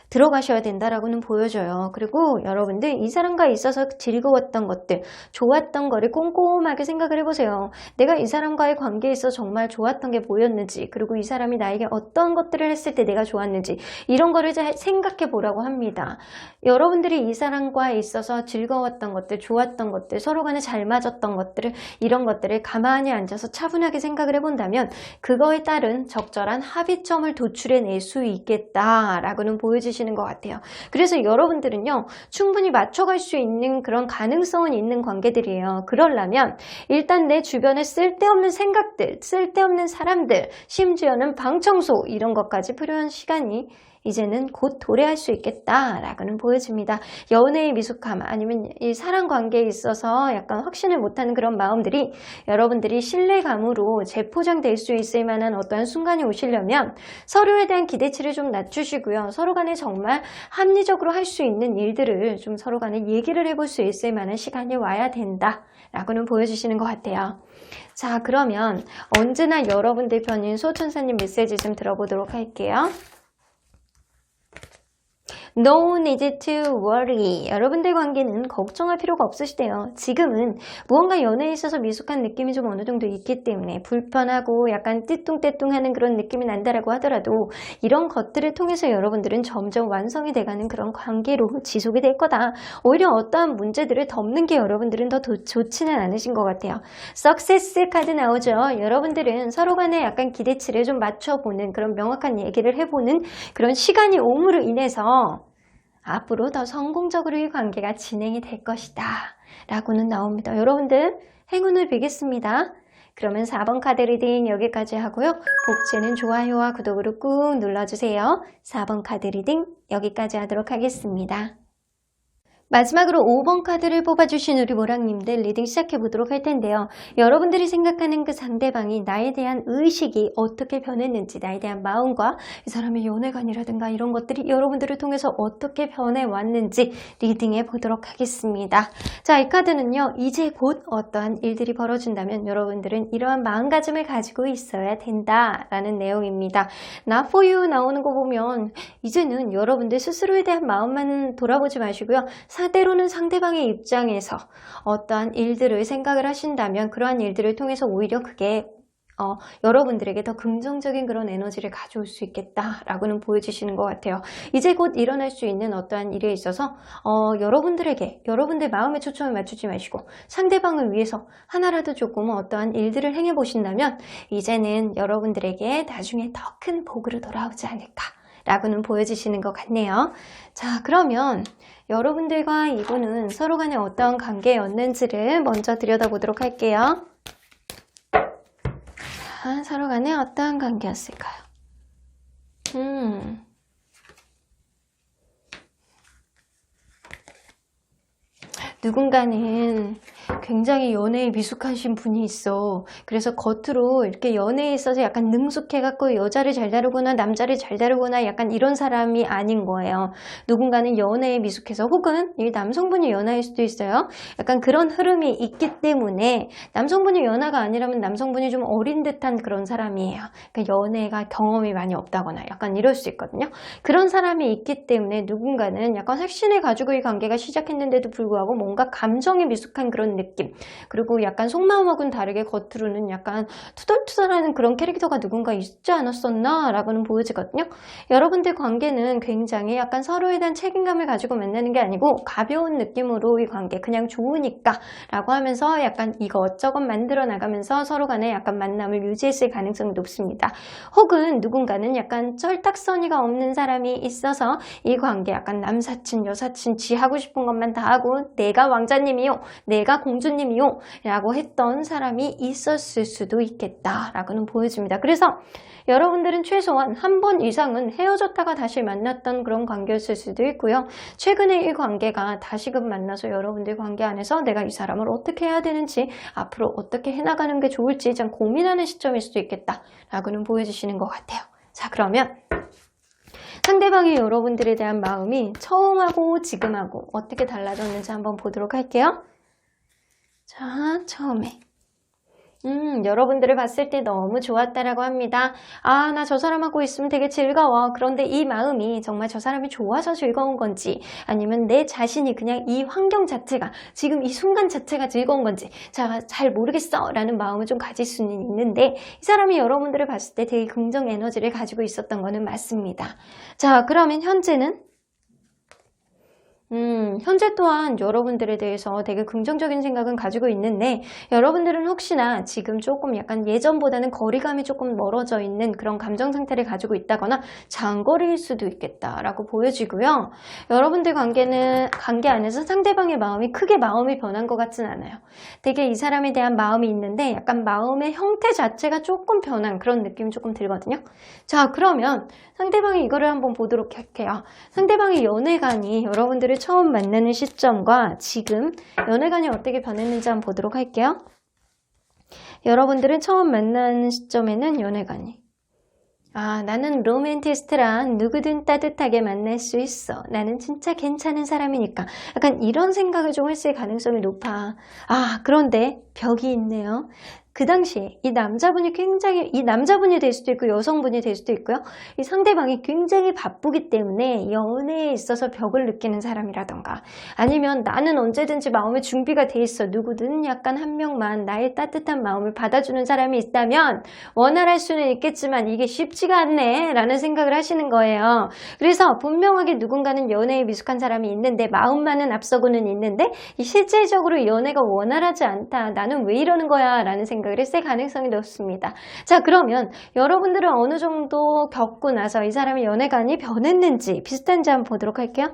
들어가셔야 된다라고는 보여줘요. 그리고 여러분들 이 사람과 있어서 즐거웠던 것들, 좋았던 거를 꼼꼼하게 생각을 해보세요. 내가 이 사람과의 관계에 있어 정말 좋았던 게 뭐였는지, 그리고 이 사람이 나에게 어떤 것들을 했을 때 내가 좋았는지 이런 거를 생각해 보라고 합니다. 여러분들이 이 사람과에 있어서 즐거웠던 것들, 좋았던 것들, 서로 간에 잘 맞았던 것들을 이런 것들을 가만히 앉아서 차분하게 생각을 해본다면 그거에 따른 적절한 합의점을 도출해낼 수 있겠다라고는 보여주시는 것 같아요. 그래서 여러분들은요 충분히 맞춰갈 수 있는 그런 가능성은 있는 관계들이에요. 그러려면 일단 내 주변에 쓸데없는 생각들, 쓸데없는 사람들, 심지어는 방청소 이런 것까지 필요한 시간이 이제는 곧 도래할 수 있겠다라고는 보여집니다. 연애의 미숙함 아니면 이 사랑 관계에 있어서 약간 확신을 못하는 그런 마음들이 여러분들이 신뢰감으로 재포장될 수 있을 만한 어떠한 순간이 오시려면 서로에 대한 기대치를 좀 낮추시고요. 서로 간에 정말 합리적으로 할 수 있는 일들을 좀 서로 간에 얘기를 해볼 수 있을 만한 시간이 와야 된다라고는 보여주시는 것 같아요. 자, 그러면 언제나 여러분들 편인 소천사님 메시지 좀 들어보도록 할게요. No need to worry. 여러분들 관계는 걱정할 필요가 없으시대요. 지금은 무언가 연애에 있어서 미숙한 느낌이 좀 어느 정도 있기 때문에 불편하고 약간 띠뚱떼뚱하는 그런 느낌이 난다라고 하더라도 이런 것들을 통해서 여러분들은 점점 완성이 돼가는 그런 관계로 지속이 될 거다. 오히려 어떠한 문제들을 덮는 게 여러분들은 더 좋지는 않으신 것 같아요. Success 카드 나오죠. 여러분들은 서로 간에 약간 기대치를 좀 맞춰보는 그런 명확한 얘기를 해보는 그런 시간이 옴으로 인해서 앞으로 더 성공적으로 이 관계가 진행이 될 것이다 라고는 나옵니다. 여러분들 행운을 빌겠습니다. 그러면 4번 카드 리딩 여기까지 하고요. 복채는 좋아요와 구독으로 꾹 눌러주세요. 4번 카드 리딩 여기까지 하도록 하겠습니다. 마지막으로 5번 카드를 뽑아주신 우리 모랑님들 리딩 시작해보도록 할 텐데요. 여러분들이 생각하는 그 상대방이 나에 대한 의식이 어떻게 변했는지, 나에 대한 마음과 이 사람의 연애관이라든가 이런 것들이 여러분들을 통해서 어떻게 변해왔는지 리딩해 보도록 하겠습니다. 자, 이 카드는요. 이제 곧 어떠한 일들이 벌어진다면 여러분들은 이러한 마음가짐을 가지고 있어야 된다라는 내용입니다. Not for you 나오는 거 보면 이제는 여러분들 스스로에 대한 마음만 돌아보지 마시고요. 때로는 상대방의 입장에서 어떠한 일들을 생각을 하신다면 그러한 일들을 통해서 오히려 그게 여러분들에게 더 긍정적인 그런 에너지를 가져올 수 있겠다라고는 보여주시는 것 같아요. 이제 곧 일어날 수 있는 어떠한 일에 있어서 여러분들에게 여러분들 마음에 초점을 맞추지 마시고 상대방을 위해서 하나라도 조금 어떠한 일들을 행해 보신다면 이제는 여러분들에게 나중에 더 큰 복으로 돌아오지 않을까라고는 보여주시는 것 같네요. 자, 그러면 여러분들과 이분은 서로 간에 어떤 관계였는지를 먼저 들여다보도록 할게요. 자, 서로 간에 어떠한 관계였을까요? 누군가는 굉장히 연애에 미숙하신 분이 있어. 그래서 겉으로 이렇게 연애에 있어서 약간 능숙해갖고 여자를 잘 다루거나 남자를 잘 다루거나 약간 이런 사람이 아닌 거예요. 누군가는 연애에 미숙해서 혹은 이 남성분이 연하일 수도 있어요. 약간 그런 흐름이 있기 때문에 남성분이 연하가 아니라면 남성분이 좀 어린 듯한 그런 사람이에요. 그러니까 연애가 경험이 많이 없다거나 약간 이럴 수 있거든요. 그런 사람이 있기 때문에 누군가는 약간 확신을 가지고 이 관계가 시작했는데도 불구하고 뭔가 감정에 미숙한 그런 느낌, 그리고 약간 속마음하고는 다르게 겉으로는 약간 투덜투덜하는 그런 캐릭터가 누군가 있지 않았었나 라고는 보여지거든요. 여러분들 관계는 굉장히 약간 서로에 대한 책임감을 가지고 만나는 게 아니고 가벼운 느낌으로 이 관계 그냥 좋으니까 라고 하면서 약간 이것저것 만들어 나가면서 서로 간에 약간 만남을 유지했을 가능성이 높습니다. 혹은 누군가는 약간 철딱서니가 없는 사람이 있어서 이 관계 약간 남사친 여사친 지 하고 싶은 것만 다 하고 내가 왕자님이요 내가 공주님이요 라고 했던 사람이 있었을 수도 있겠다 라고는 보여집니다. 그래서 여러분들은 최소한 한 번 이상은 헤어졌다가 다시 만났던 그런 관계였을 수도 있고요. 최근에 이 관계가 다시금 만나서 여러분들 관계 안에서 내가 이 사람을 어떻게 해야 되는지 앞으로 어떻게 해나가는 게 좋을지 좀 고민하는 시점일 수도 있겠다 라고는 보여주시는 것 같아요. 자, 그러면 상대방이 여러분들에 대한 마음이 처음하고 지금하고 어떻게 달라졌는지 한번 보도록 할게요. 자, 처음에 여러분들을 봤을 때 너무 좋았다라고 합니다. 아, 나 저 사람하고 있으면 되게 즐거워. 그런데 이 마음이 정말 저 사람이 좋아서 즐거운 건지 아니면 내 자신이 그냥 이 환경 자체가 지금 이 순간 자체가 즐거운 건지 잘 모르겠어 라는 마음을 좀 가질 수는 있는데 이 사람이 여러분들을 봤을 때 되게 긍정 에너지를 가지고 있었던 거는 맞습니다. 자, 그러면 현재는 현재 또한 여러분들에 대해서 되게 긍정적인 생각은 가지고 있는데 여러분들은 혹시나 지금 조금 약간 예전보다는 거리감이 조금 멀어져 있는 그런 감정 상태를 가지고 있다거나 장거리일 수도 있겠다라고 보여지고요. 여러분들 관계 안에서 상대방의 마음이 크게 마음이 변한 것 같진 않아요. 되게 이 사람에 대한 마음이 있는데 약간 마음의 형태 자체가 조금 변한 그런 느낌이 조금 들거든요. 자, 그러면 상대방이 이거를 한번 보도록 할게요. 상대방의 연애관이 여러분들을 처음 만나는 시점과 지금 연애관이 어떻게 변했는지 한번 보도록 할게요. 여러분들은 처음 만나는 시점에는 연애관이 나는 로맨티스트랑 누구든 따뜻하게 만날 수 있어. 나는 진짜 괜찮은 사람이니까. 약간 이런 생각을 좀 했을 가능성이 높아. 그런데 벽이 있네요. 그 당시에 이 남자분이 이 남자분이 될 수도 있고 여성분이 될 수도 있고요. 이 상대방이 굉장히 바쁘기 때문에 연애에 있어서 벽을 느끼는 사람이라던가 아니면 나는 언제든지 마음의 준비가 돼 있어. 누구든 약간 한 명만 나의 따뜻한 마음을 받아주는 사람이 있다면 원활할 수는 있겠지만 이게 쉽지가 않네 라는 생각을 하시는 거예요. 그래서 분명하게 누군가는 연애에 미숙한 사람이 있는데 마음만은 앞서고는 있는데 실질적으로 연애가 원활하지 않다. 나는 왜 이러는 거야 라는 생각을 했을 가능성이 높습니다. 자, 그러면 여러분들은 어느 정도 겪고 나서 이 사람의 연애관이 변했는지 비슷한지 한번 보도록 할게요.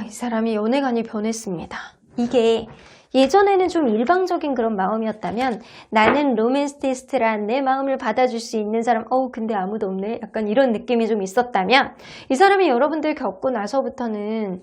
이 사람이 연애관이 변했습니다. 이게 예전에는 좀 일방적인 그런 마음이었다면 나는 로맨티스트란 내 마음을 받아줄 수 있는 사람 근데 아무도 없네 약간 이런 느낌이 좀 있었다면 이 사람이 여러분들 겪고 나서부터는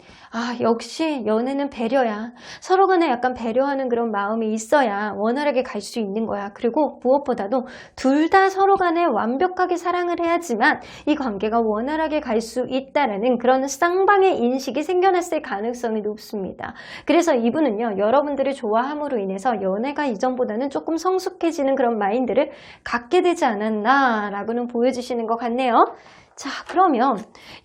역시 연애는 배려야. 서로 간에 약간 배려하는 그런 마음이 있어야 원활하게 갈 수 있는 거야. 그리고 무엇보다도 둘 다 서로 간에 완벽하게 사랑을 해야지만 이 관계가 원활하게 갈 수 있다라는 그런 쌍방의 인식이 생겨났을 가능성이 높습니다. 그래서 이분은요, 여러분들을 좋아함으로 인해서 연애가 이전보다는 조금 성숙해지는 그런 마인드를 갖게 되지 않았나 라고는 보여주시는 것 같네요. 자, 그러면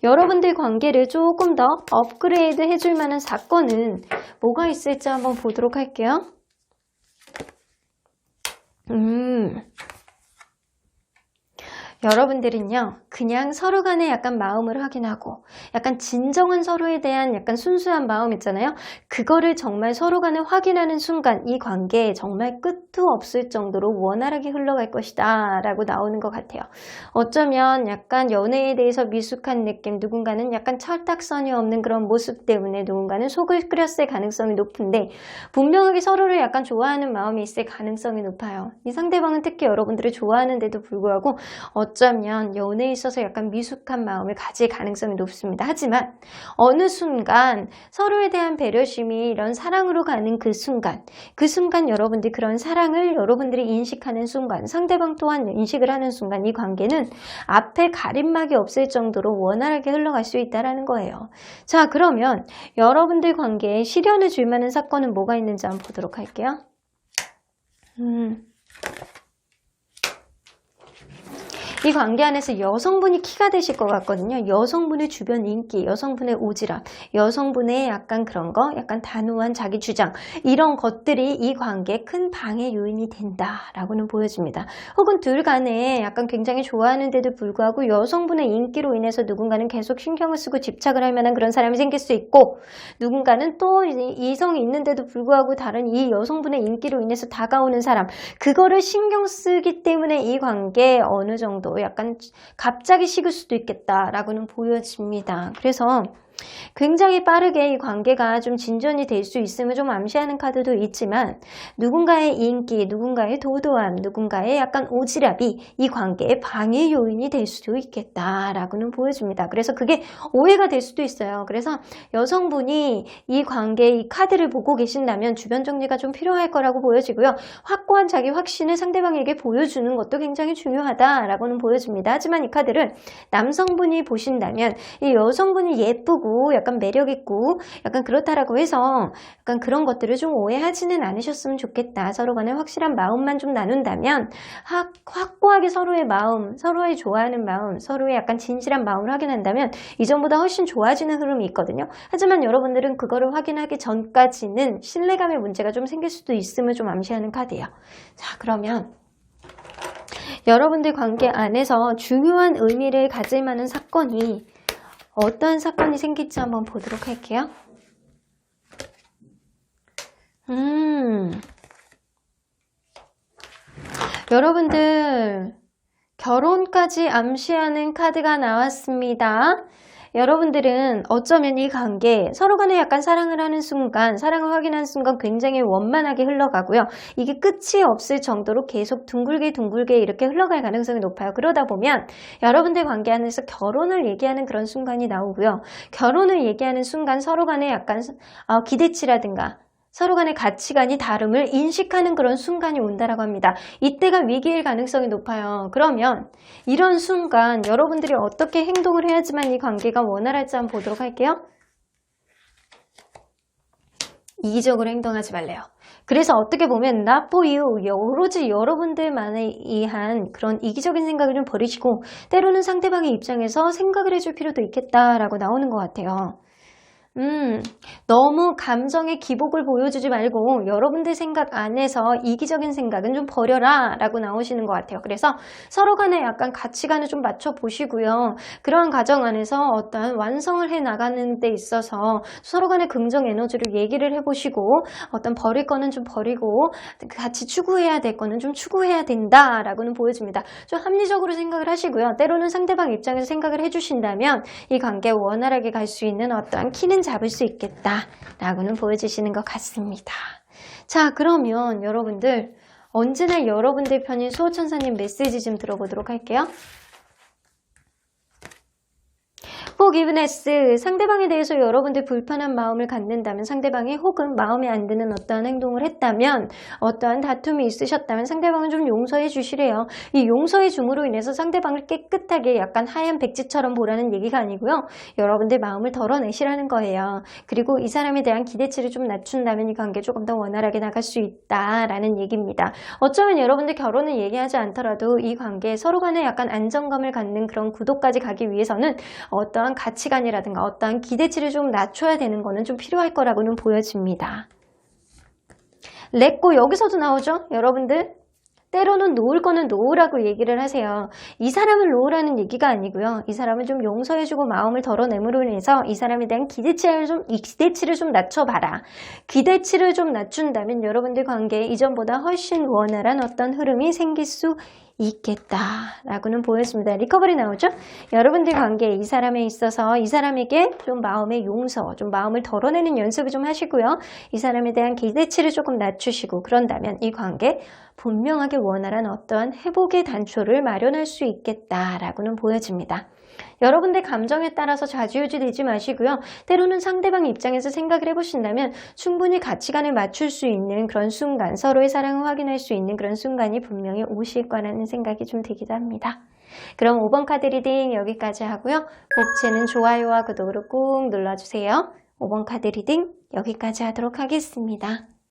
여러분들 관계를 조금 더 업그레이드 해줄 만한 사건은 뭐가 있을지 한번 보도록 할게요. 여러분들은요, 그냥 서로 간에 약간 마음을 확인하고 약간 진정한 서로에 대한 약간 순수한 마음 있잖아요. 그거를 정말 서로 간에 확인하는 순간 이 관계에 정말 끝도 없을 정도로 원활하게 흘러갈 것이다 라고 나오는 것 같아요. 어쩌면 약간 연애에 대해서 미숙한 느낌, 누군가는 약간 철딱선이 없는 그런 모습 때문에 누군가는 속을 끓였을 가능성이 높은데 분명하게 서로를 약간 좋아하는 마음이 있을 가능성이 높아요. 이 상대방은 특히 여러분들을 좋아하는데도 불구하고 어쩌면 연애에 있어서 약간 미숙한 마음을 가질 가능성이 높습니다. 하지만 어느 순간 서로에 대한 배려심이 이런 사랑으로 가는 그 순간 여러분들이 그런 사랑을 여러분들이 인식하는 순간 상대방 또한 인식을 하는 순간 이 관계는 앞에 가림막이 없을 정도로 원활하게 흘러갈 수 있다는 거예요. 자, 그러면 여러분들 관계에 시련을 줄 만한 사건은 뭐가 있는지 한번 보도록 할게요. 이 관계 안에서 여성분이 키가 되실 것 같거든요. 여성분의 주변 인기, 여성분의 오지랖, 여성분의 약간 그런 거, 약간 단호한 자기 주장 이런 것들이 이 관계에 큰 방해 요인이 된다라고는 보여집니다. 혹은 둘 간에 약간 굉장히 좋아하는데도 불구하고 여성분의 인기로 인해서 누군가는 계속 신경을 쓰고 집착을 할 만한 그런 사람이 생길 수 있고 누군가는 또 이성이 있는데도 불구하고 다른 이 여성분의 인기로 인해서 다가오는 사람 그거를 신경 쓰기 때문에 이 관계에 어느 정도 약간 갑자기 식을 수도 있겠다라고는 보여집니다. 그래서 굉장히 빠르게 이 관계가 좀 진전이 될 수 있음을 좀 암시하는 카드도 있지만 누군가의 인기, 누군가의 도도함, 누군가의 약간 오지랖이 이 관계의 방해 요인이 될 수도 있겠다라고는 보여줍니다. 그래서 그게 오해가 될 수도 있어요. 그래서 여성분이 이 관계의 이 카드를 보고 계신다면 주변 정리가 좀 필요할 거라고 보여지고요. 확고한 자기 확신을 상대방에게 보여주는 것도 굉장히 중요하다라고는 보여집니다. 하지만 이 카드를 남성분이 보신다면 이 여성분이 예쁘고 약간 매력있고 약간 그렇다라고 해서 약간 그런 것들을 좀 오해하지는 않으셨으면 좋겠다. 서로 간에 확실한 마음만 좀 나눈다면 확고하게 서로의 마음, 서로의 좋아하는 마음, 서로의 약간 진실한 마음을 확인한다면 이전보다 훨씬 좋아지는 흐름이 있거든요. 하지만 여러분들은 그거를 확인하기 전까지는 신뢰감의 문제가 좀 생길 수도 있음을 좀 암시하는 카드예요. 자, 그러면 여러분들 관계 안에서 중요한 의미를 가질 만한 사건이 어떤 사건이 생길지 한번 보도록 할게요. 여러분들 결혼까지 암시하는 카드가 나왔습니다. 여러분들은 어쩌면 이 관계 서로 간에 약간 사랑을 하는 순간 사랑을 확인하는 순간 굉장히 원만하게 흘러가고요. 이게 끝이 없을 정도로 계속 둥글게 이렇게 흘러갈 가능성이 높아요. 그러다 보면 여러분들 관계 안에서 결혼을 얘기하는 그런 순간이 나오고요. 결혼을 얘기하는 순간 서로 간에 약간 기대치라든가 서로 간의 가치관이 다름을 인식하는 그런 순간이 온다라고 합니다. 이때가 위기일 가능성이 높아요. 그러면 이런 순간 여러분들이 어떻게 행동을 해야지만 이 관계가 원활할지 한번 보도록 할게요. 이기적으로 행동하지 말래요. 그래서 어떻게 보면 not for you, 오로지 여러분들만에 의한 그런 이기적인 생각을 좀 버리시고 때로는 상대방의 입장에서 생각을 해줄 필요도 있겠다라고 나오는 것 같아요. 너무 감정의 기복을 보여주지 말고 여러분들 생각 안에서 이기적인 생각은 좀 버려라 라고 나오시는 것 같아요. 그래서 서로 간에 약간 가치관을 좀 맞춰보시고요. 그러한 과정 안에서 어떤 완성을 해 나가는 데 있어서 서로 간의 긍정 에너지를 얘기를 해보시고 어떤 버릴 거는 좀 버리고 같이 추구해야 될 거는 좀 추구해야 된다라고는 보여집니다. 좀 합리적으로 생각을 하시고요. 때로는 상대방 입장에서 생각을 해주신다면 이 관계 원활하게 갈 수 있는 어떠한 키는 잡을 수 있겠다라고는 보여주시는 것 같습니다. 자, 그러면 여러분들 언제나 여러분들 편인 수호천사님 메시지 좀 들어보도록 할게요. forgiveness, 상대방에 대해서 여러분들 불편한 마음을 갖는다면, 상대방이 혹은 마음에 안 드는 어떠한 행동을 했다면, 어떠한 다툼이 있으셨다면 상대방은 좀 용서해 주시래요. 이 용서해 줌으로 인해서 상대방을 깨끗하게 약간 하얀 백지처럼 보라는 얘기가 아니고요. 여러분들 마음을 덜어내시라는 거예요. 그리고 이 사람에 대한 기대치를 좀 낮춘다면 이 관계 조금 더 원활하게 나갈 수 있다라는 얘기입니다. 어쩌면 여러분들 결혼을 얘기하지 않더라도 이 관계에 서로 간에 약간 안정감을 갖는 그런 구도까지 가기 위해서는 어떠한 가치관이라든가 어떠한 기대치를 좀 낮춰야 되는 거는 좀 필요할 거라고는 보여집니다. 렛고 여기서도 나오죠? 여러분들 때로는 놓을 거는 놓으라고 얘기를 하세요. 이 사람을 놓으라는 얘기가 아니고요. 이 사람을 좀 용서해주고 마음을 덜어내므로 인해서 이 사람에 대한 기대치를 좀 낮춰봐라. 기대치를 좀 낮춘다면 여러분들 관계에 이전보다 훨씬 원활한 어떤 흐름이 생길 수 있겠다라고는 보였습니다. 리커버리 나오죠? 여러분들 관계에 이 사람에 있어서 이 사람에게 좀 마음의 용서, 좀 마음을 덜어내는 연습을 좀 하시고요. 이 사람에 대한 기대치를 조금 낮추시고 그런다면 이 관계 분명하게 원활한 어떠한 회복의 단초를 마련할 수 있겠다라고는 보여집니다. 여러분들 감정에 따라서 좌지우지 되지 마시고요. 때로는 상대방 입장에서 생각을 해보신다면 충분히 가치관을 맞출 수 있는 그런 순간, 서로의 사랑을 확인할 수 있는 그런 순간이 분명히 오실 거라는 생각이 좀 들기도 합니다. 그럼 5번 카드 리딩 여기까지 하고요. 복채는 좋아요와 구독으로 꾹 눌러주세요. 5번 카드 리딩 여기까지 하도록 하겠습니다.